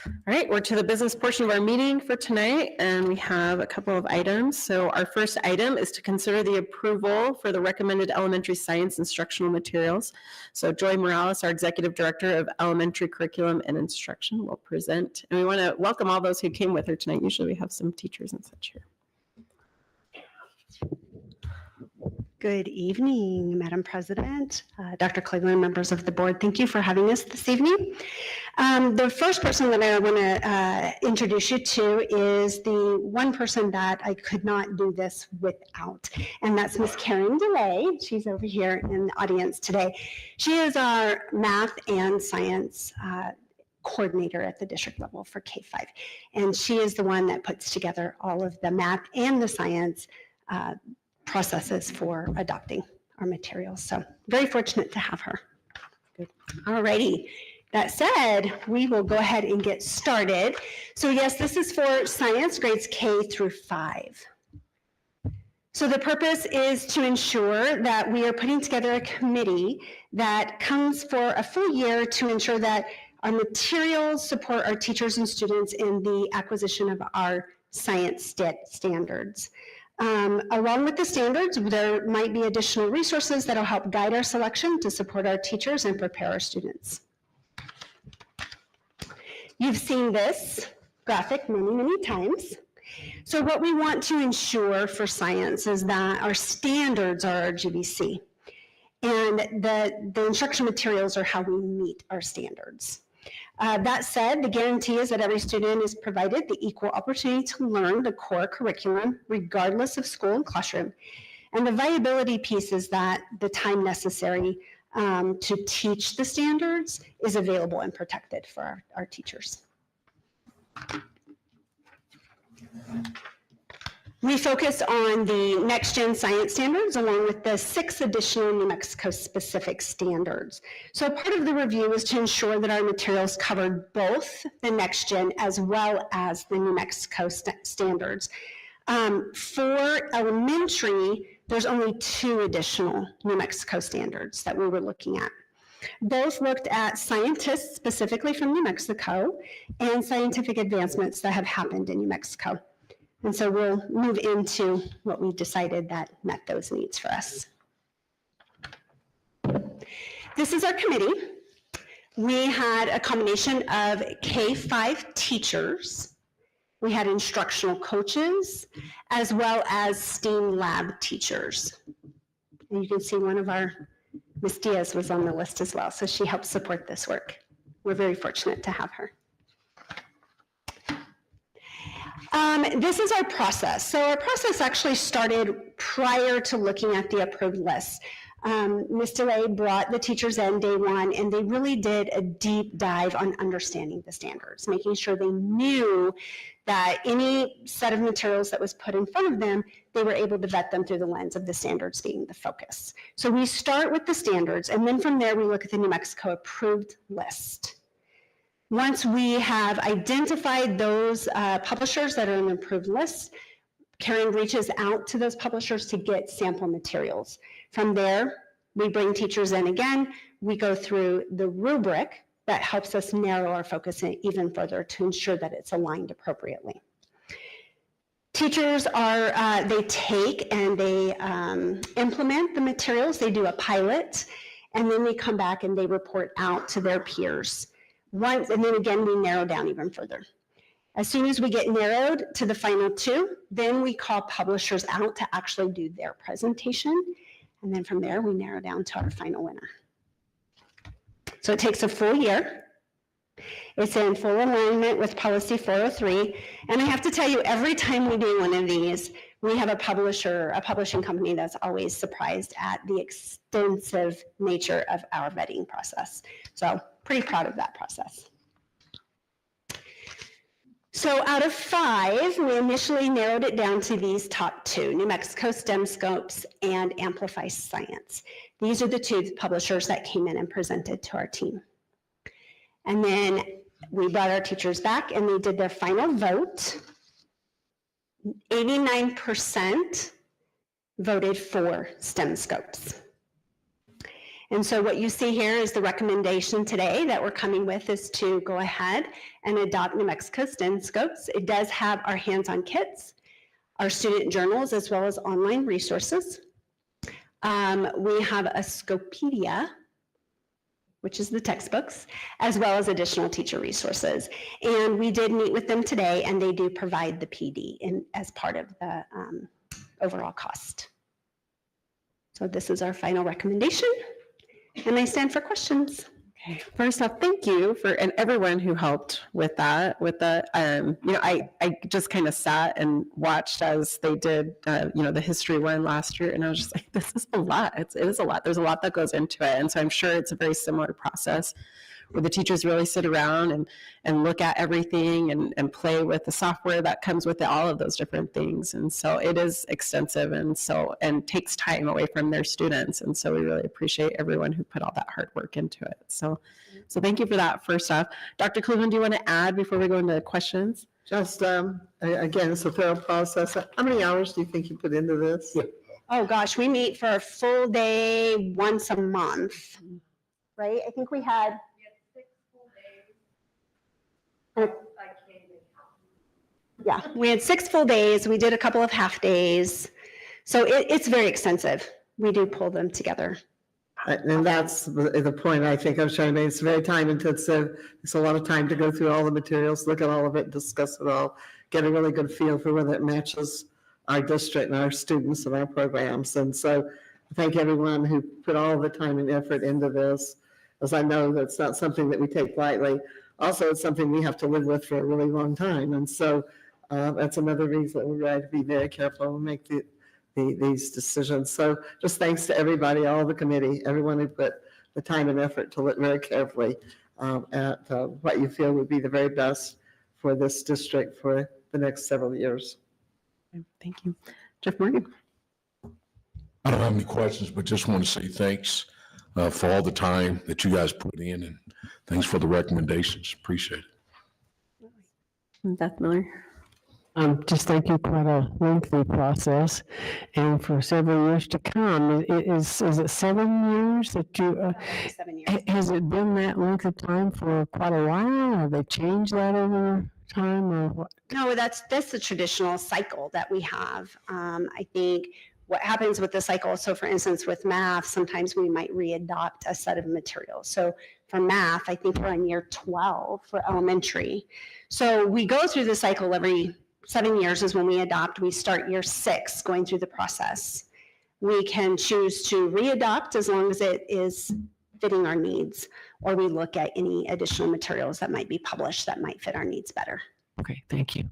All right, we're to the business portion of our meeting for tonight, and we have a couple of items. So our first item is to consider the approval for the recommended elementary science instructional materials. So Joy Morales, our Executive Director of Elementary Curriculum and Instruction, will present. And we want to welcome all those who came with her tonight. Usually we have some teachers and such here. Good evening, Madam President, Dr. Cleveland, members of the board. Thank you for having us this evening. The first person that I want to introduce you to is the one person that I could not do this without, and that's Miss Karen DeLay. She's over here in the audience today. She is our math and science coordinator at the district level for K-5, and she is the one that puts together all of the math and the science processes for adopting our materials. So very fortunate to have her. Good. All righty. That said, we will go ahead and get started. So yes, this is for science grades K through 5. So the purpose is to ensure that we are putting together a committee that comes for a full year to ensure that our materials support our teachers and students in the acquisition of our science standards. Along with the standards, there might be additional resources that will help guide our selection to support our teachers and prepare our students. You've seen this graphic many, many times. So what we want to ensure for science is that our standards are our GBC, and the instruction materials are how we meet our standards. That said, the guarantee is that every student is provided the equal opportunity to learn the core curriculum, regardless of school and classroom. And the viability piece is that the time necessary to teach the standards is available and protected for our teachers. We focus on the next gen science standards along with the 6 additional New Mexico specific standards. So part of the review was to ensure that our materials covered both the next gen as well as the New Mexico standards. For elementary, there's only 2 additional New Mexico standards that we were looking at. Both looked at scientists specifically from New Mexico and scientific advancements that have happened in New Mexico. And so we'll move into what we decided that met those needs for us. This is our committee. We had a combination of K-5 teachers. We had instructional coaches, as well as STEAM lab teachers. And you can see one of our, Ms. Diaz was on the list as well, so she helped support this work. We're very fortunate to have her. This is our process. So our process actually started prior to looking at the approved list. Ms. DeLay brought the teachers in day one, and they really did a deep dive on understanding the standards, making sure they knew that any set of materials that was put in front of them, they were able to vet them through the lens of the standards being the focus. So we start with the standards, and then from there we look at the New Mexico approved list. Once we have identified those publishers that are in the approved list, Karen reaches out to those publishers to get sample materials. From there, we bring teachers in again. We go through the rubric that helps us narrow our focus even further to ensure that it's aligned appropriately. Teachers they take and they implement the materials. They do a pilot, and then they come back and they report out to their peers. And then again, we narrow down even further. As soon as we get narrowed to the final two, then we call publishers out to actually do their presentation. And then from there, we narrow down to our final winner. So it takes a full year. It's in full alignment with policy 403. And I have to tell you, every time we do one of these, we have a publishing company that's always surprised at the extensive nature of our vetting process. So pretty proud of that process. So out of 5, we initially narrowed it down to these top 2, New Mexico STEM Scopes and Amplify Science. These are the 2 publishers that came in and presented to our team. And then we brought our teachers back and they did their final vote. 89% voted for STEM Scopes. And so what you see here is the recommendation today that we're coming with is to go ahead and adopt New Mexico STEM Scopes. It does have our hands-on kits, our student journals, as well as online resources. We have a Scopedia, which is the textbooks, as well as additional teacher resources. And we did meet with them today, and they do provide the PD as part of the overall cost. So this is our final recommendation. And I stand for questions. Okay. First off, thank you and everyone who helped with that. I just kind of sat and watched as they did, the history one last year, and I was just like, this is a lot. It is a lot. There's a lot that goes into it, and so I'm sure it's a very similar process where the teachers really sit around and look at everything and play with the software that comes with all of those different things. And so it is extensive and takes time away from their students. And so we really appreciate everyone who put all that hard work into it. So thank you for that first off. Dr. Cleveland, do you want to add before we go into questions? Just, again, it's a thorough process. How many hours do you think you put into this? Yeah. Oh gosh, we meet for a full day once a month, right? I think we had 6 full days. Yeah, we had 6 full days. We did a couple of half days. So it's very extensive. We do pull them together. And that's the point I think I was trying to make. It's very time intensive. It's a lot of time to go through all the materials, look at all of it, discuss it all, get a really good feel for whether it matches our district and our students and our programs. And so I thank everyone who put all the time and effort into this, as I know that's not something that we take lightly. Also, it's something we have to live with for a really long time. And so that's another reason we have to be very careful and make these decisions. So just thanks to everybody, all the committee, everyone who put the time and effort to look very carefully at what you feel would be the very best for this district for the next several years. Thank you. Jeff Morgan. I don't have any questions, but just want to say thanks for all the time that you guys put in, and thanks for the recommendations. Appreciate it. Beth Miller. Just thank you, quite a lengthy process, and for several years to come. Is it 7 years that you? 7 years. Has it been that length of time for quite a while? Have they changed that over time, or what? No, that's the traditional cycle that we have. I think what happens with the cycle, so for instance, with math, sometimes we might readopt a set of materials. So for math, I think we're on year 12 for elementary. So we go through the cycle every 7 years is when we adopt. We start year 6 going through the process. We can choose to readopt as long as it is fitting our needs, or we look at any additional materials that might be published that might fit our needs better. Okay, thank you.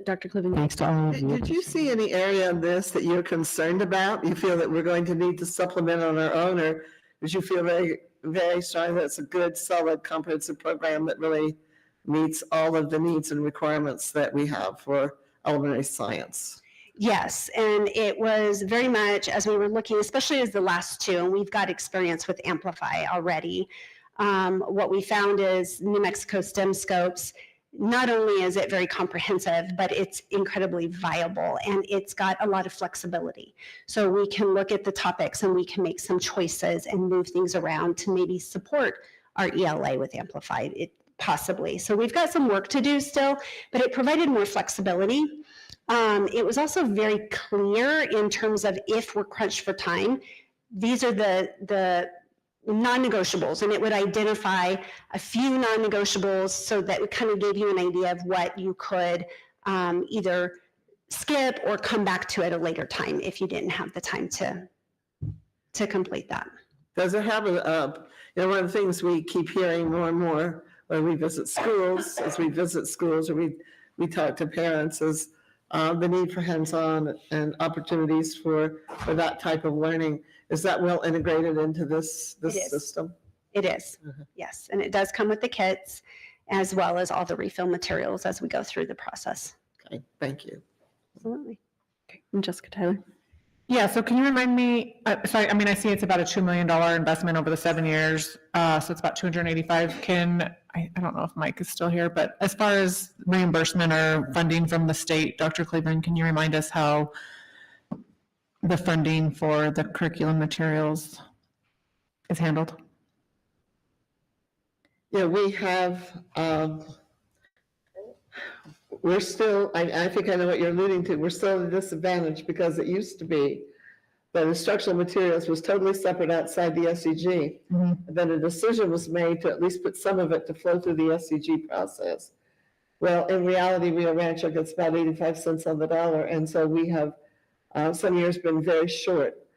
Dr. Cleveland. Thanks to all of you. Did you see any area of this that you're concerned about? You feel that we're going to need to supplement on our own, or did you feel very, very strong that it's a good, solid, comprehensive program that really meets all of the needs and requirements that we have for elementary science. Yes, and it was very much as we were looking, especially as the last two, and we've got experience with Amplify already. What we found is New Mexico STEM Scopes, not only is it very comprehensive, but it's incredibly viable and it's got a lot of flexibility. So we can look at the topics and we can make some choices and move things around to maybe support our ELA with Amplify, possibly. So we've got some work to do still, but it provided more flexibility. It was also very clear in terms of if we're crunched for time, these are the non-negotiables, and it would identify a few non-negotiables so that it kind of gave you an idea of what you could either skip or come back to at a later time if you didn't have the time to complete that. Does it have one of the things we keep hearing more and more when we visit schools, or we talk to parents, is the need for hands-on and opportunities for that type of learning. Is that well integrated into this system? It is, yes. And it does come with the kits as well as all the refill materials as we go through the process. Okay, thank you. Absolutely. And Jessica Tyler. Yeah, so can you remind me, I see it's about a $2 million investment over the 7 years, so it's about 285. I don't know if Mike is still here, but as far as reimbursement or funding from the state, Dr. Cleveland, can you remind us how the funding for the curriculum materials is handled? Yeah, we have, we're still, I think I know what you're alluding to, we're still at a disadvantage because it used to be that instructional materials was totally separate outside the SEG. Then a decision was made to at least put some of it to flow through the SEG process. Well, in reality, Rio Rancho gets about 85 cents on the dollar, and so we have some years been very short.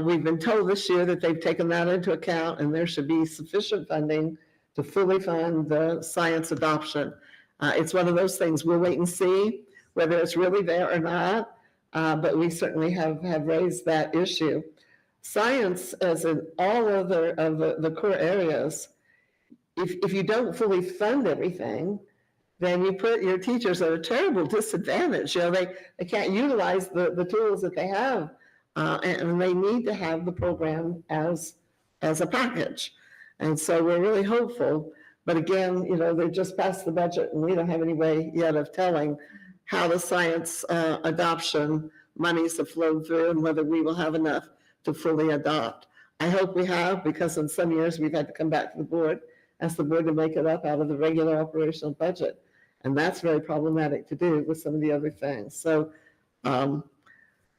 We've been told this year that they've taken that into account and there should be sufficient funding to fully fund the science adoption. It's one of those things, we'll wait and see whether it's really there or not, but we certainly have raised that issue. Science, as in all other of the core areas, if you don't fully fund everything, then you put your teachers at a terrible disadvantage. They can't utilize the tools that they have, and they need to have the program as a package. And so we're really hopeful. But again, they just passed the budget, and we don't have any way yet of telling how the science adoption monies have flowed through and whether we will have enough to fully adopt. I hope we have, because in some years we've had to come back to the board, ask the board to make it up out of the regular operational budget. And that's very problematic to do with some of the other things. So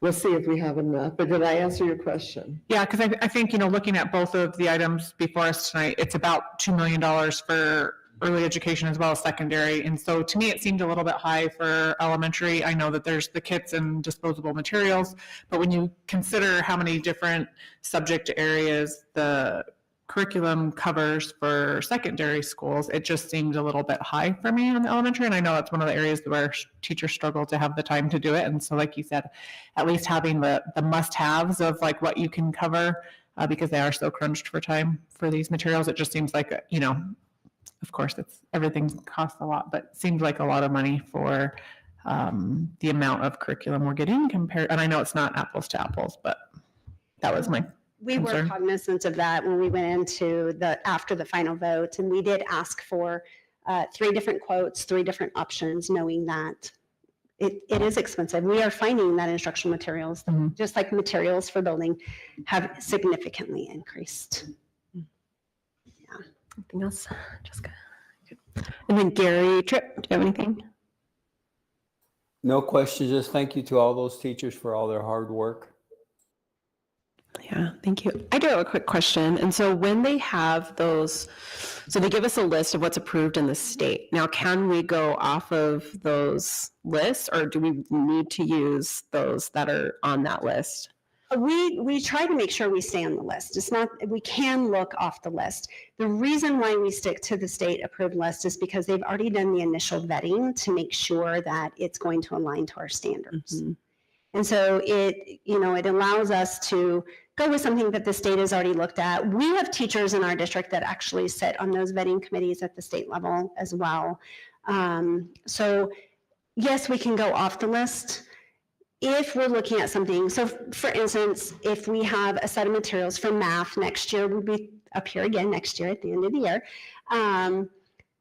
we'll see if we have enough. But did I answer your question? Yeah, because I think, looking at both of the items before us tonight, it's about $2 million for early education as well as secondary. And so to me, it seemed a little bit high for elementary. I know that there's the kits and disposable materials, but when you consider how many different subject areas the curriculum covers for secondary schools, it just seemed a little bit high for me on the elementary. And I know that's one of the areas where teachers struggle to have the time to do it. And so like you said, at least having the must-haves of like what you can cover, because they are so crunched for time for these materials, it just seems like, of course everything costs a lot, but it seems like a lot of money for the amount of curriculum we're getting compared. And I know it's not apples to apples, but that was my We concern. were cognizant of that when we went into after the final vote, and we did ask for 3 different quotes, 3 different options, knowing that it is expensive. We are finding that instructional materials, just like materials for building, have significantly increased. Anything else, Jessica? Good. And then Gary Tripp, do you have anything? No questions, just thank you to all those teachers for all their hard work. Yeah, thank you. I do have a quick question. And so when they have those, so they give us a list of what's approved in the state. Now, can we go off of those lists, or do we need to use those that are on that list? We try to make sure we stay on the list. It's not, we can look off the list. The reason why we stick to the state approved list is because they've already done the initial vetting to make sure that it's going to align to our standards. And so it allows us to go with something that the state has already looked at. We have teachers in our district that actually sit on those vetting committees at the state level as well. So yes, we can go off the list if we're looking at something. So for instance, if we have a set of materials for math next year, we'll be up here again next year at the end of the year.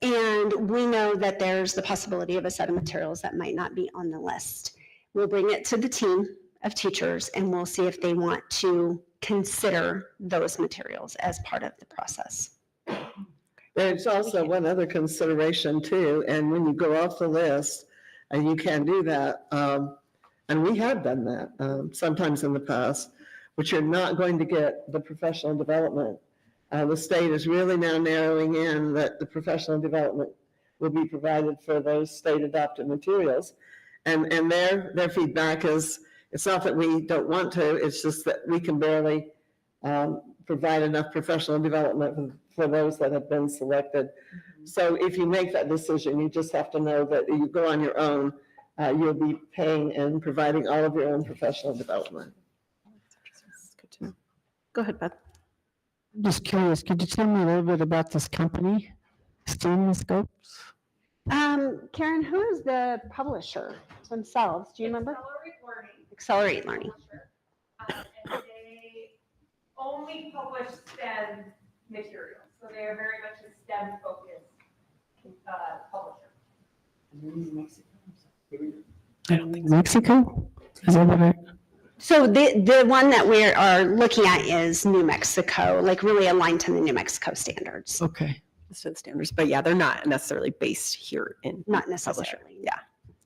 And we know that there's the possibility of a set of materials that might not be on the list. We'll bring it to the team of teachers and we'll see if they want to consider those materials as part of the process. There's also one other consideration too, and when you go off the list, and you can do that, and we have done that sometimes in the past, but you're not going to get the professional development. The state is really now narrowing in that the professional development will be provided for those state adopted materials. And their feedback is, it's not that we don't want to, it's just that we can barely provide enough professional development for those that have been selected. So if you make that decision, you just have to know that if you go on your own, you'll be paying and providing all of your own professional development. Good to know. Go ahead, Beth. I'm just curious, could you tell me a little bit about this company, Steam Scopes? Karen, who is the publisher themselves? Do you remember? Accelerate Learning. And they only publish STEM materials, so they are very much a STEM focused publisher. I don't think Mexico? Is that what I? So the one that we are looking at is New Mexico, like really aligned to the New Mexico standards. Okay. to the standards, but yeah, they're not necessarily based here in Not necessarily. Yeah.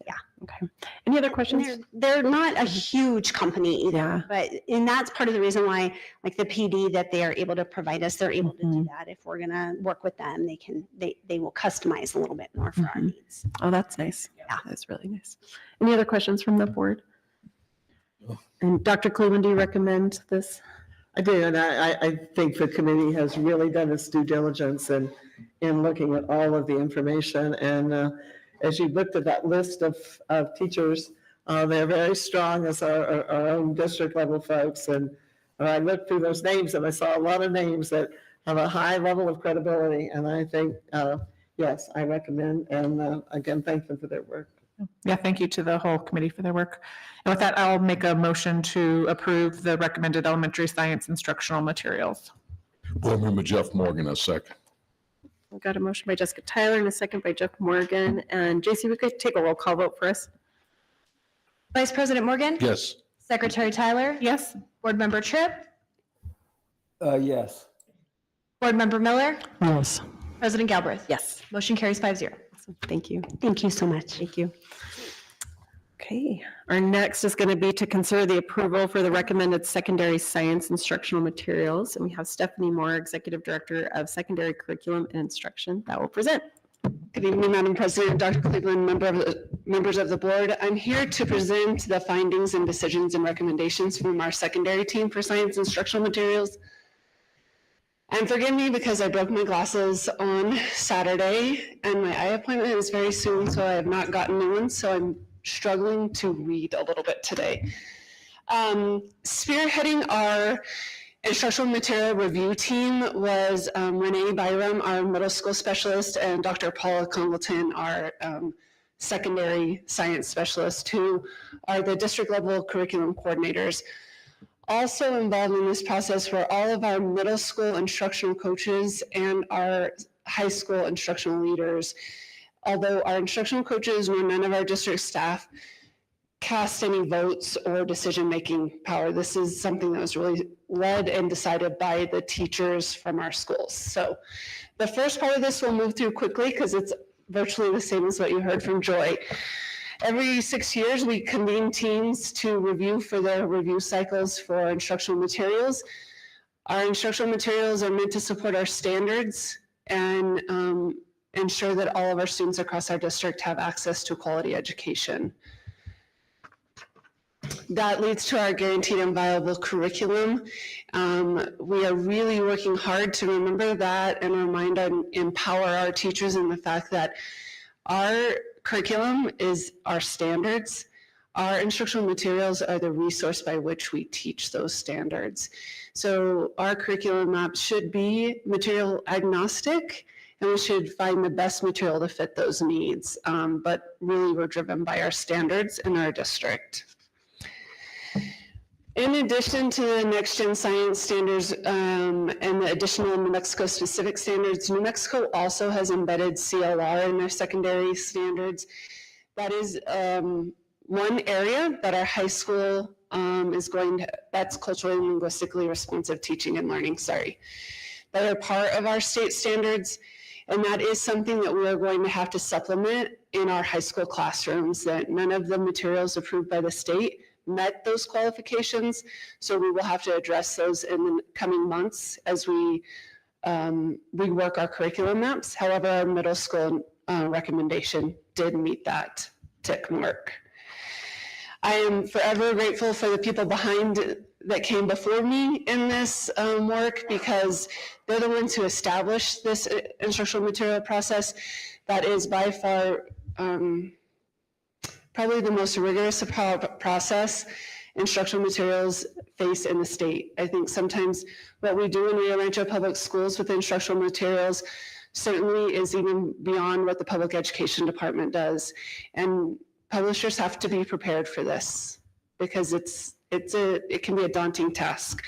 Yeah. Okay. Any other questions? They're not a huge company either, Yeah. but, and that's part of the reason why, like the PD that they are able to provide us, they're able to do that. If we're gonna work with them, they will customize a little bit more for our needs. Oh, that's nice. Yeah, that's really nice. Any other questions from the board? And Dr. Cleveland, do you recommend this? I do, and I think the committee has really done its due diligence in looking at all of the information. And as you looked at that list of teachers, they're very strong as our own district level folks. And I looked through those names and I saw a lot of names that have a high level of credibility. And I think, yes, I recommend, and again, thank them for their work. Yeah, thank you to the whole committee for their work. And with that, I'll make a motion to approve the recommended elementary science instructional materials. Board Member Jeff Morgan, a second. We've got a motion by Jessica Tyler and a second by Jeff Morgan. And JC, we could take a roll call vote for us. Vice President Morgan? Yes. Secretary Tyler? Yes. Board Member Tripp? Yes. Board Member Miller? Yes. President Galbraith? Yes. Motion carries 5-0. Thank you. Thank you so much. Thank you. Okay, our next is going to be to consider the approval for the recommended secondary science instructional materials. And we have Stephanie Moore, Executive Director of Secondary Curriculum and Instruction, that will present. Good evening, Madam President, Dr. Cleveland, members of the board. I'm here to present the findings and decisions and recommendations from our secondary team for science instructional materials. And forgive me because I broke my glasses on Saturday and my eye appointment is very soon, so I have not gotten new ones, so I'm struggling to read a little bit today. Spearheading our instructional material review team was Renee Byram, our middle school specialist, and Dr. Paula Congleton, our secondary science specialist, who are the district level curriculum coordinators. Also involved in this process were all of our middle school instructional coaches and our high school instructional leaders. Although our instructional coaches nor none of our district staff cast any votes or decision-making power. This is something that was really led and decided by the teachers from our schools. So the first part of this we'll move through quickly because it's virtually the same as what you heard from Joy. Every 6 years, we convene teams to review for their review cycles for instructional materials. Our instructional materials are meant to support our standards and ensure that all of our students across our district have access to quality education. That leads to our guaranteed and viable curriculum. We are really working hard to remember that and remind and empower our teachers in the fact that our curriculum is our standards. our instructional materials are the resource by which we teach those standards. So our curriculum map should be material agnostic, and we should find the best material to fit those needs. But really, we're driven by our standards in our district. In addition to the Next Gen Science standards and the additional New Mexico specific standards, New Mexico also has embedded CLR in their secondary standards. That is one area that our high school is going to, that's culturally and linguistically responsive teaching and learning, that are part of our state standards. And that is something that we are going to have to supplement in our high school classrooms, that none of the materials approved by the state met those qualifications. So we will have to address those in the coming months as we rework our curriculum maps. However, our middle school recommendation did meet that tick mark. I am forever grateful for the people behind that came before me in this work, because they're the ones who established this instructional material process that is by far probably the most rigorous process instructional materials face in the state. I think sometimes what we do in Rio Rancho Public Schools with instructional materials certainly is even beyond what the public education department does. And publishers have to be prepared for this, because it can be a daunting task.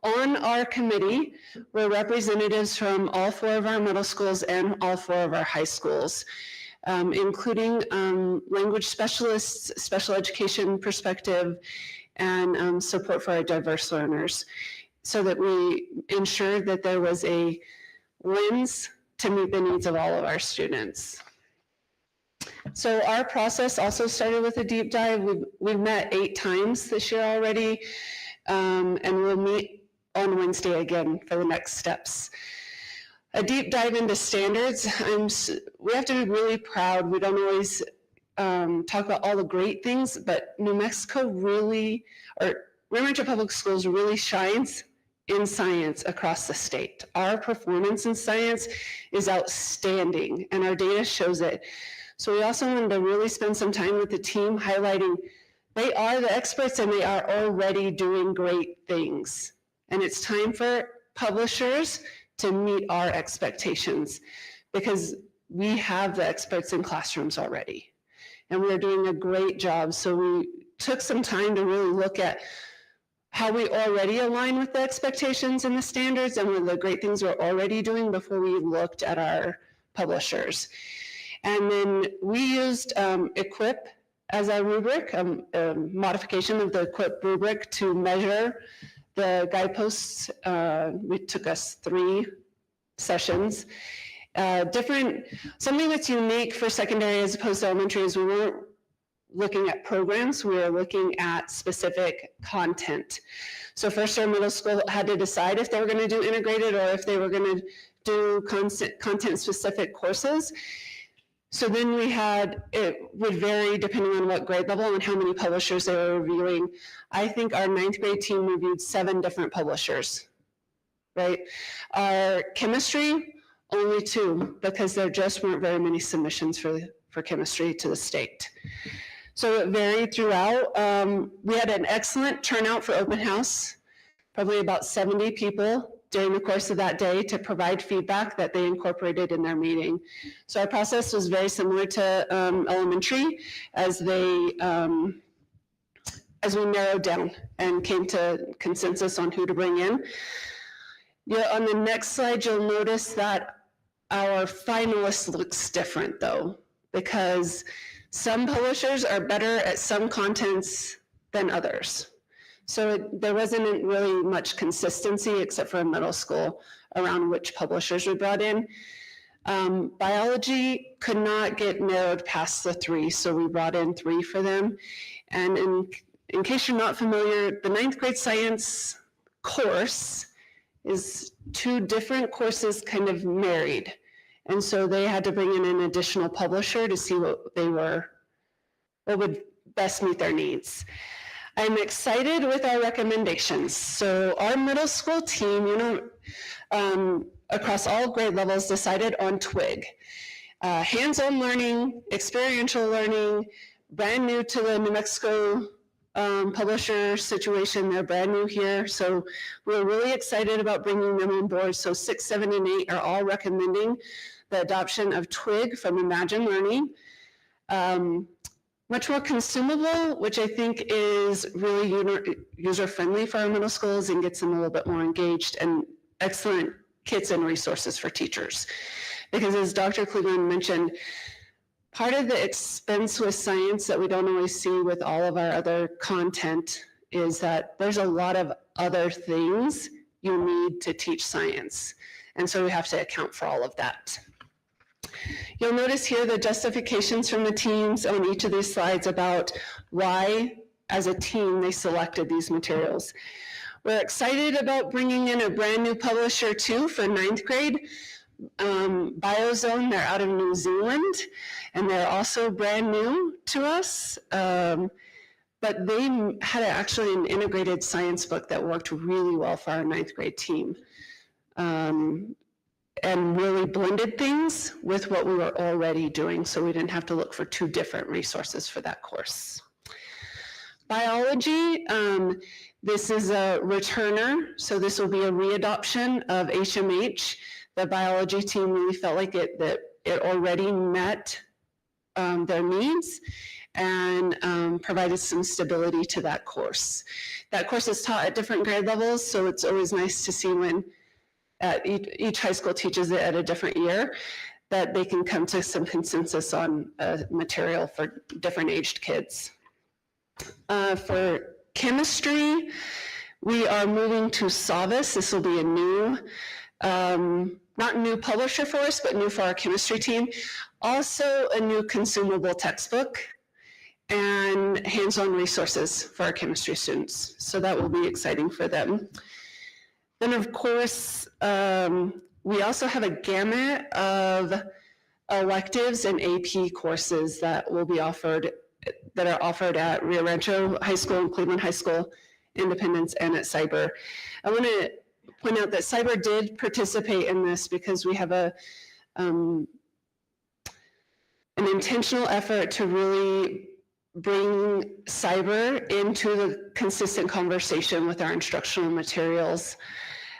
On our committee, we're representatives from all 4 of our middle schools and all 4 of our high schools, including language specialists, special education perspective, and support for our diverse learners, so that we ensured that there was a lens to meet the needs of all of our students. So our process also started with a deep dive. We've met 8 times this year already, and we'll meet on Wednesday again for the next steps. A deep dive into standards. We have to be really proud. We don't always talk about all the great things, but New Mexico really, or Rio Rancho Public Schools really shines in science across the state. Our performance in science is outstanding, and our data shows it. So we also wanted to really spend some time with the team highlighting they are the experts and they are already doing great things. And it's time for publishers to meet our expectations, because we have the experts in classrooms already. And we're doing a great job. So we took some time to really look at how we already align with the expectations and the standards and with the great things we're already doing before we looked at our publishers. And then we used EQUIP as our rubric, a modification of the EQUIP rubric to measure the guideposts. It took us 3 sessions. Something that's unique for secondary as opposed to elementary is we weren't looking at programs, we were looking at specific content. So first our middle school had to decide if they were going to do integrated or if they were going to do content specific courses. So then we had, it would vary depending on what grade level and how many publishers they were reviewing. I think our 9th grade team reviewed 7 different publishers, right? Our chemistry, only 2, because there just weren't very many submissions for chemistry to the state. So it varied throughout. We had an excellent turnout for open house, probably about 70 people during the course of that day to provide feedback that they incorporated in their meeting. So our process was very similar to elementary as we narrowed down and came to consensus on who to bring in. Yeah, on the next slide, you'll notice that our finalist looks different though, because some publishers are better at some contents than others. So there wasn't really much consistency except for middle school around which publishers we brought in. Biology could not get narrowed past the 3, so we brought in 3 for them. And in case you're not familiar, the 9th grade science course is 2 different courses kind of married. And so they had to bring in an additional publisher to see what would best meet their needs. I'm excited with our recommendations. So our middle school team, across all grade levels decided on TWIG. Hands-on learning, experiential learning, brand new to the New Mexico publisher situation. They're brand new here. So we're really excited about bringing them on board. So 6, 7, and 8 are all recommending the adoption of Twig from Imagine Learning. Much more consumable, which I think is really user-friendly for our middle schools and gets them a little bit more engaged, and excellent kits and resources for teachers. Because as Dr. Cleveland mentioned, part of the expense with science that we don't always see with all of our other content is that there's a lot of other things you need to teach science. And so we have to account for all of that. You'll notice here the justifications from the teams on each of these slides about why, as a team, they selected these materials. We're excited about bringing in a brand new publisher too for 9th grade. Biozone, they're out of New Zealand, and they're also brand new to us. But they had actually an integrated science book that worked really well for our 9th grade team. And really blended things with what we were already doing, so we didn't have to look for 2 different resources for that course. Biology, this is a returner, so this will be a readoption of HMH. The biology team really felt like it already met their needs and provided some stability to that course. That course is taught at different grade levels, so it's always nice to see when each high school teaches it at a different year, that they can come to some consensus on material for different aged kids. For chemistry, we are moving to Savas. This will be a new, not new publisher for us, but new for our chemistry team. Also a new consumable textbook and hands-on resources for our chemistry students. So that will be exciting for them. Then, of course, we also have a gamut of electives and AP courses that will be offered, that are offered at Rio Rancho High School and Cleveland High School, Independence, and at Cyber. I want to point out that Cyber did participate in this because we have an intentional effort to really bring cyber into the consistent conversation with our instructional materials.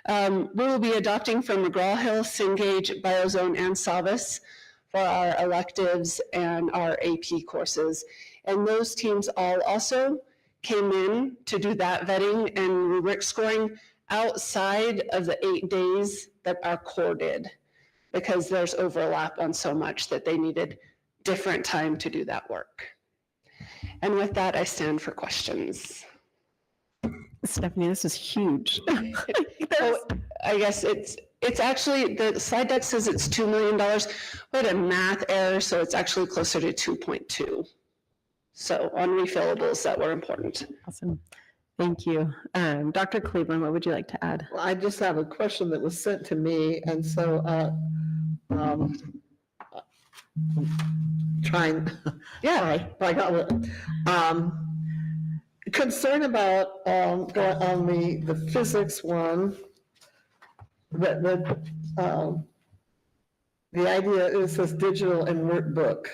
We will be adopting from McGraw-Hill, Cengage, Biozone, and Savas for our electives and our AP courses. And those teams all also came in to do that vetting and rubric scoring outside of the 8 days that our core did, because there's overlap on so much that they needed different time to do that work. And with that, I stand for questions. Stephanie, this is huge. So I guess it's actually, the slide deck says it's $2 million. We had a math error, so it's actually closer to 2.2. So on refillables that were important. Awesome. Thank you. Dr. Cleveland, what would you like to add? Well, I just have a question that was sent to me, and so trying. Yeah, I got it. Concern about going on the physics one. The idea is this digital and workbook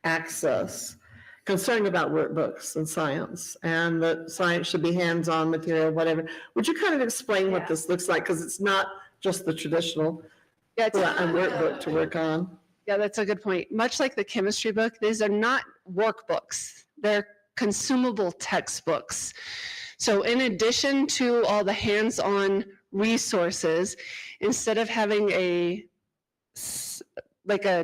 access. Concerned about workbooks and science, and that science should be hands-on material, whatever. Would you kind of explain what this looks like? Because it's not just the traditional workbook to work on. Yeah, that's a good point. Much like the chemistry book, these are not workbooks. They're consumable textbooks. So in addition to all the hands-on resources, instead of having a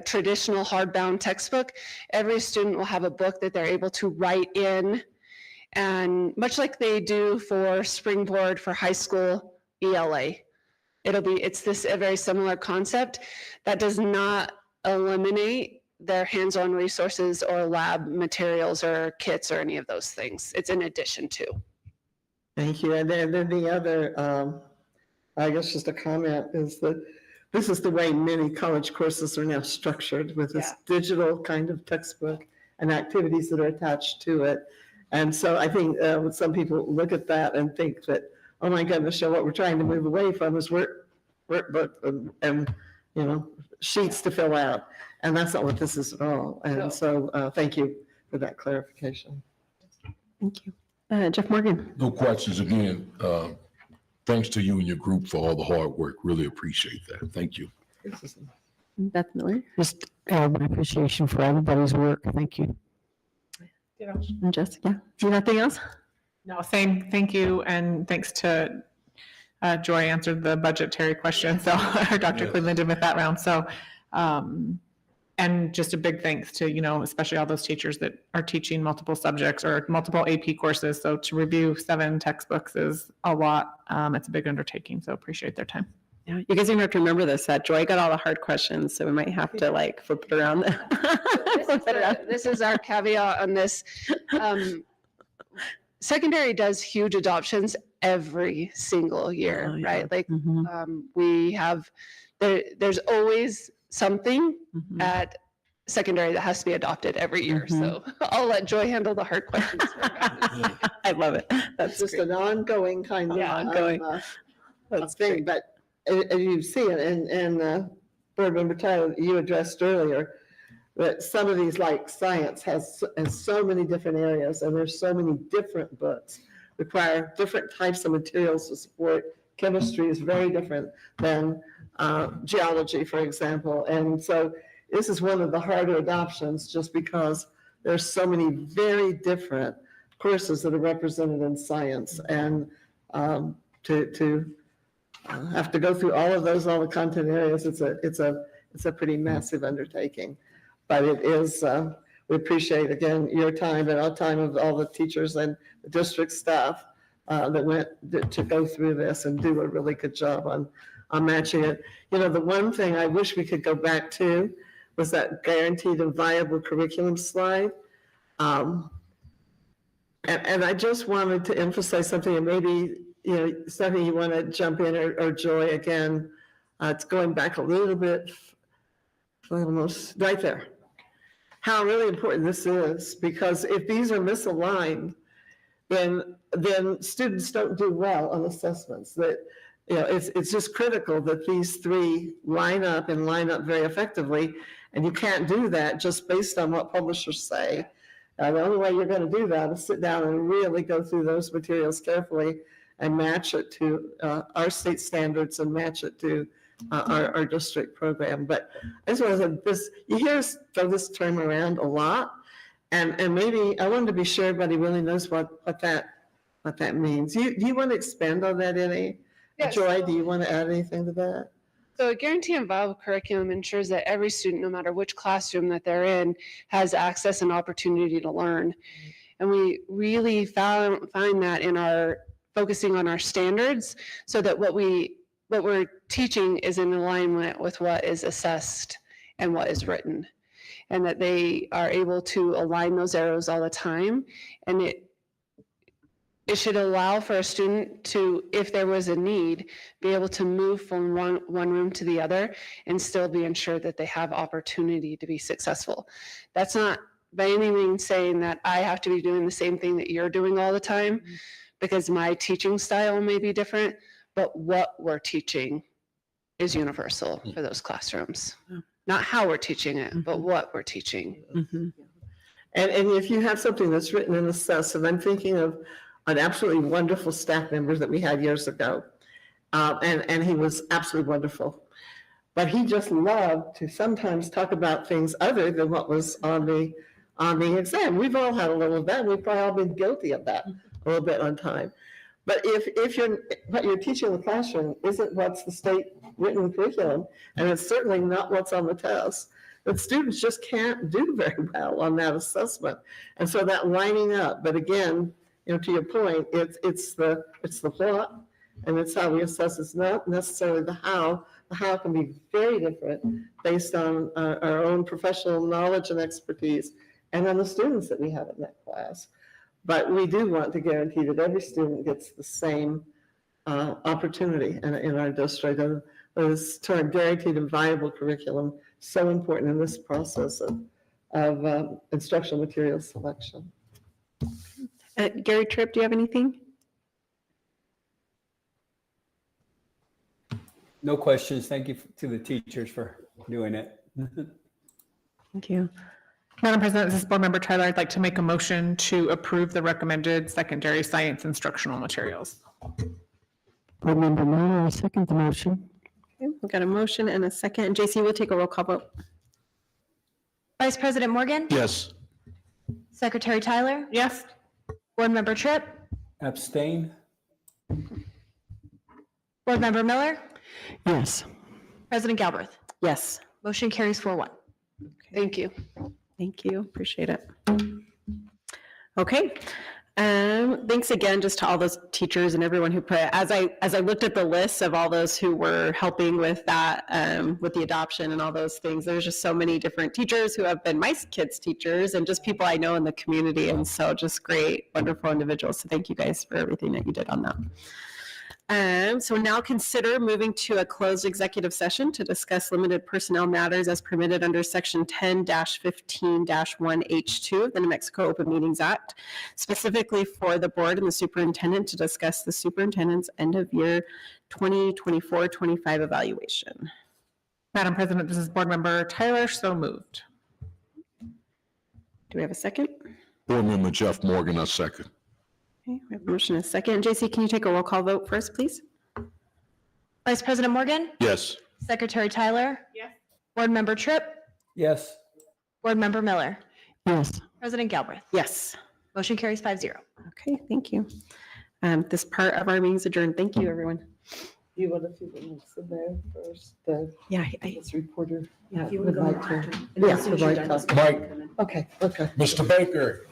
traditional hardbound textbook, every student will have a book that they're able to write in, and much like they do for Springboard for high school ELA, it's this a very similar concept that does not eliminate their hands-on resources or lab materials or kits or any of those things. It's in addition to. Thank you. And then the other, I guess just a comment, is that this is the way many college courses are now structured, with this digital kind of textbook and activities that are attached to it. And so I think some people look at that and think that, oh my goodness, so what we're trying to move away from is workbook and sheets to fill out. And that's not what this is at all. And so thank you for that clarification. Thank you. Jeff Morgan. No questions again. Thanks to you and your group for all the hard work. Really appreciate that. Thank you. Beth Miller. Just my appreciation for everybody's work. Thank you. And Jessica. Do you have anything else? No, same. Thank you. And thanks to Joy answered the budgetary question. So, or Dr. Cleveland did with that round. So, and just a big thanks to, especially all those teachers that are teaching multiple subjects or multiple AP courses. So to review 7 textbooks is a lot. It's a big undertaking. So appreciate their time. Yeah, you guys even have to remember this, that Joy got all the hard questions, so we might have to flip it around. This is our caveat on this. Secondary does huge adoptions every single year, right? Like we have, there's always something at secondary that has to be adopted every year. So I'll let Joy handle the hard questions. I love it. That's just an ongoing kind of ongoing. Of thing. But as you see it, and Board Member Tyler, you addressed earlier, that some of these, like science, has so many different areas, and there's so many different books, require different types of materials to support. Chemistry is very different than geology, for example. And so this is one of the harder adoptions just because there's so many very different courses that are represented in science. And to have to go through all of those, all the content areas, it's a pretty massive undertaking. But it is, we appreciate, again, your time and our time of all the teachers and the district staff that went to go through this and do a really good job on matching it. The one thing I wish we could go back to was that guaranteed and viable curriculum slide. And I just wanted to emphasize something, and maybe, Stephanie, you want to jump in, or Joy again. It's going back a little bit, almost right there. How really important this is, because if these are misaligned, then students don't do well on assessments. That it's just critical that these 3 line up very effectively, and you can't do that just based on what publishers say. The only way you're going to do that is sit down and really go through those materials carefully and match it to our state standards and match it to our district program. But I just want to say this, you hear us throw this term around a lot, and maybe I wanted to be sure everybody really knows what that means. Do you want to expand on that any? Yes. Joy, do you want to add anything to that? So a guaranteed and viable curriculum ensures that every student, no matter which classroom that they're in, has access and opportunity to learn. And we really find that in our focusing on our standards, so that what we're teaching is in alignment with what is assessed and what is written, and that they are able to align those arrows all the time. And it should allow for a student to, if there was a need, be able to move from one room to the other and still be ensured that they have opportunity to be successful. That's not by any means saying that I have to be doing the same thing that you're doing all the time, because my teaching style may be different, but what we're teaching is universal for those classrooms. Not how we're teaching it, but what we're teaching. And if you have something that's written and assessed, and I'm thinking of an absolutely wonderful staff member that we had years ago, and he was absolutely wonderful. But he just loved to sometimes talk about things other than what was on the exam. We've all had a little of that. We've probably all been guilty of that a little bit on time. But if what you're teaching in the classroom isn't what's the state written curriculum, and it's certainly not what's on the test, then students just can't do very well on that assessment. And so that lining up, but again, to your point, it's the what, and it's how we assess. It's not necessarily the how. The how can be very different based on our own professional knowledge and expertise, and on the students that we have in that class. But we do want to guarantee that every student gets the same opportunity in our district. And this term, guaranteed and viable curriculum, so important in this process of instructional material selection. Gary Tripp, do you have anything? No questions. Thank you to the teachers for doing it. Thank you. Madam President, this is Board Member Tyler. I'd like to make a motion to approve the recommended secondary science instructional materials. Board Member Miller, I second the motion. Okay, we've got a motion and a second. JC, we'll take a roll call vote. Vice President Morgan? Yes. Secretary Tyler? Yes. Board Member Tripp? Abstain? Board Member Miller? Yes. President Galbraith? Yes. Motion carries 4-1. Thank you. Thank you. Appreciate it. Okay. Thanks again just to all those teachers and everyone who put, as I looked at the list of all those who were helping with that, with the adoption and all those things, there's just so many different teachers who have been my kids' teachers and just people I know in the community. And so just great, wonderful individuals. So thank you guys for everything that you did on that. So now consider moving to a closed executive session to discuss limited personnel matters as permitted under Section 10-15-1H2 of the New Mexico Open Meetings Act, specifically for the board and the superintendent to discuss the superintendent's end of year 2024-25 evaluation. Madam President, this is Board Member Tyler. So moved. Do we have a second? Board Member Jeff Morgan, a second. Okay, we have a motion and a second. JC, can you take a roll call vote first, please? Vice President Morgan? Yes. Secretary Tyler? Yes. Board Member Tripp? Yes. Board Member Miller? Yes. President Galbraith? Yes. Motion carries 5-0. Okay, thank you. This part of our meeting is adjourned. Thank you, everyone. You want to see the links in there first, Yeah, this reporter? Yeah, If you would like to. And Yeah, as soon as would you're like done, to. just- Mike, Okay, okay. Mr. Baker.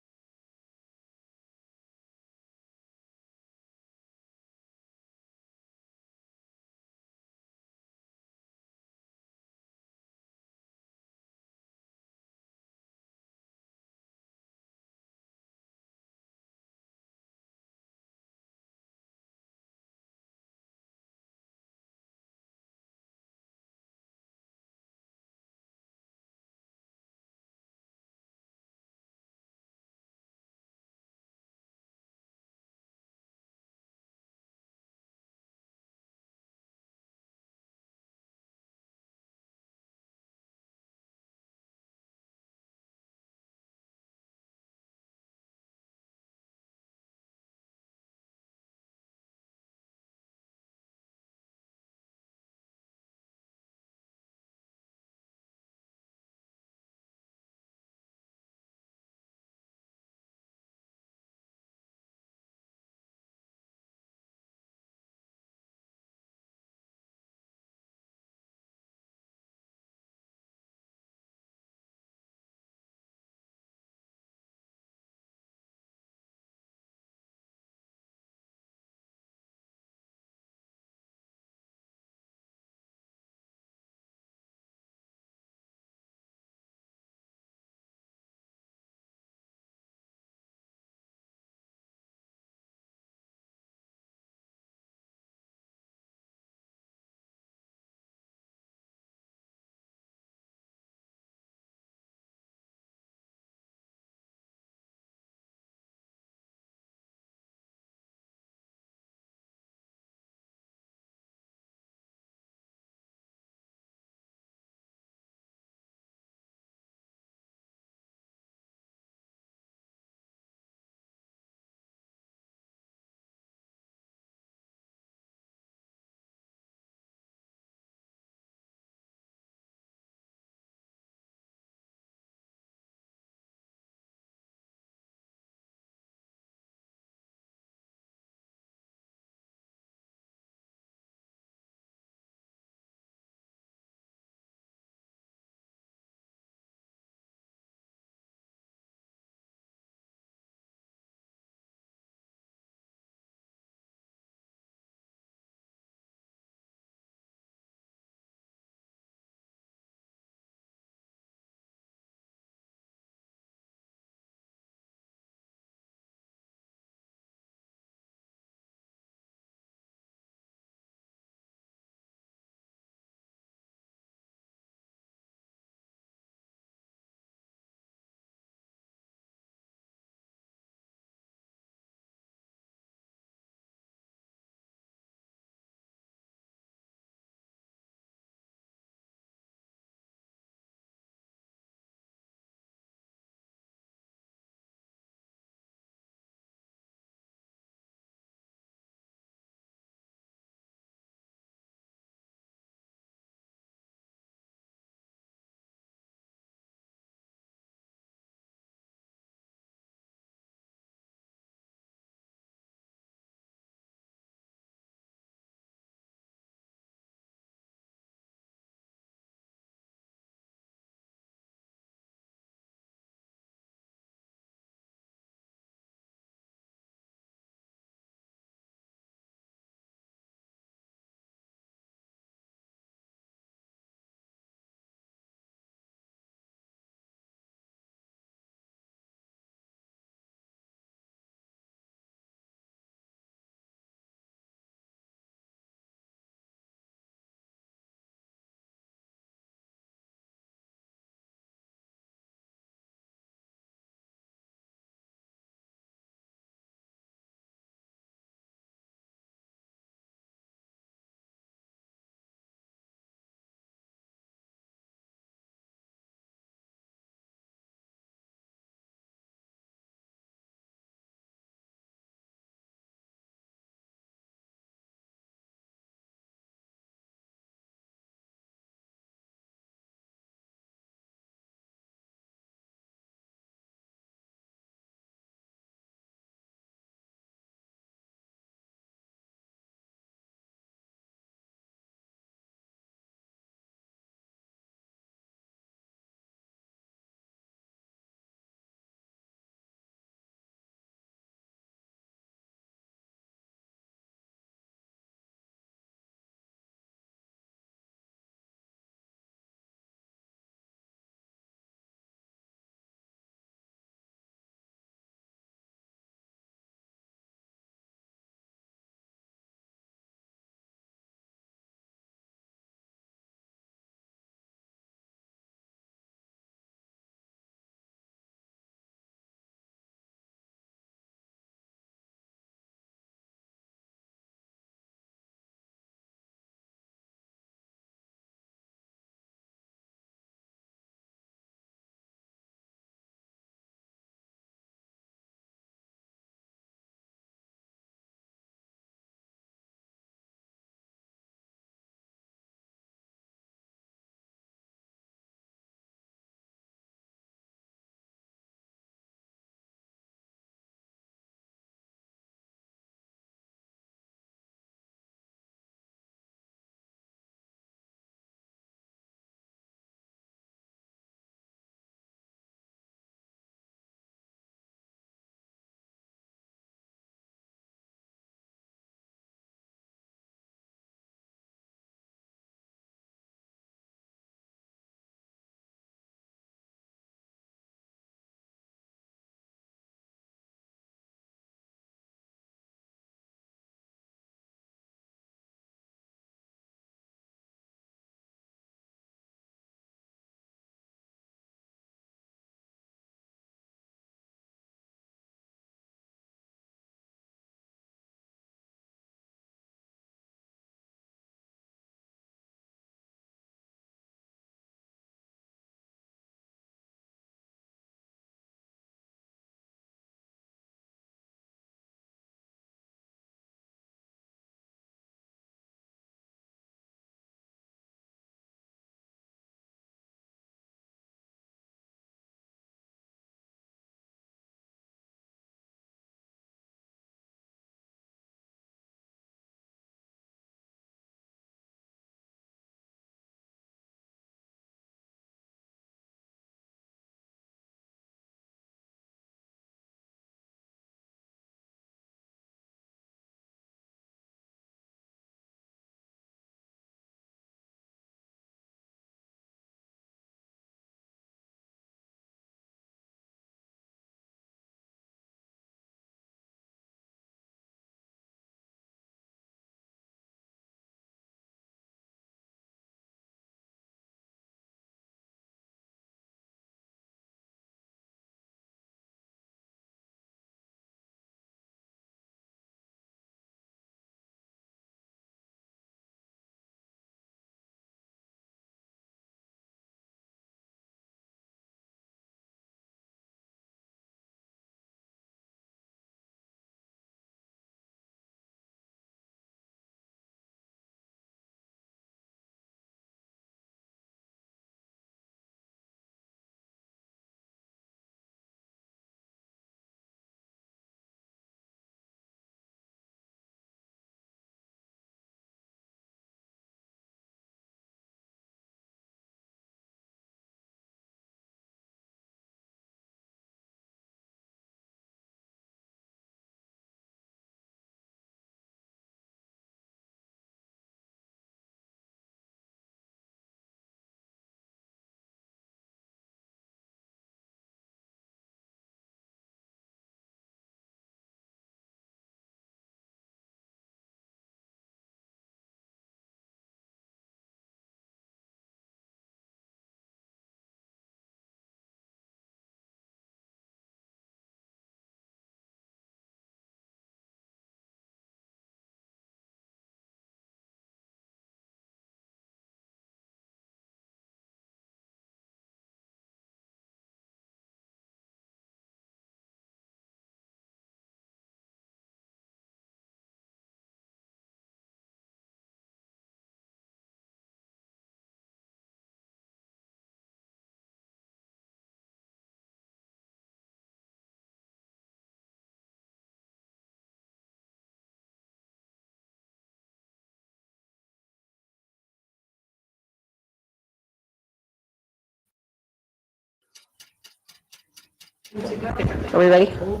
Are we ready? Am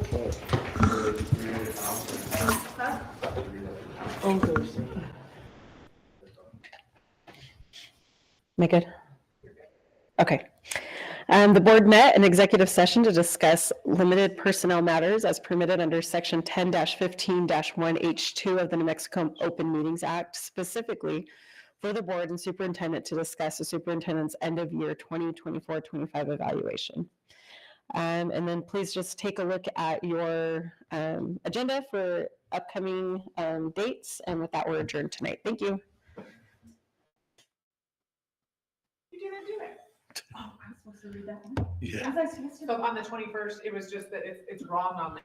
I good? Okay. The board met in executive session to discuss limited personnel matters as permitted under section 10-15-1H2 of the New Mexico Open Meetings Act, specifically for the board and superintendent to discuss the superintendent's end of year 2024-25 evaluation. And then please just take a look at your agenda for upcoming dates. And with that, we're adjourned tonight. Thank you. You didn't do it. Oh, I was supposed to read that one. Yeah. So on the 21st, it was just that it's wrong on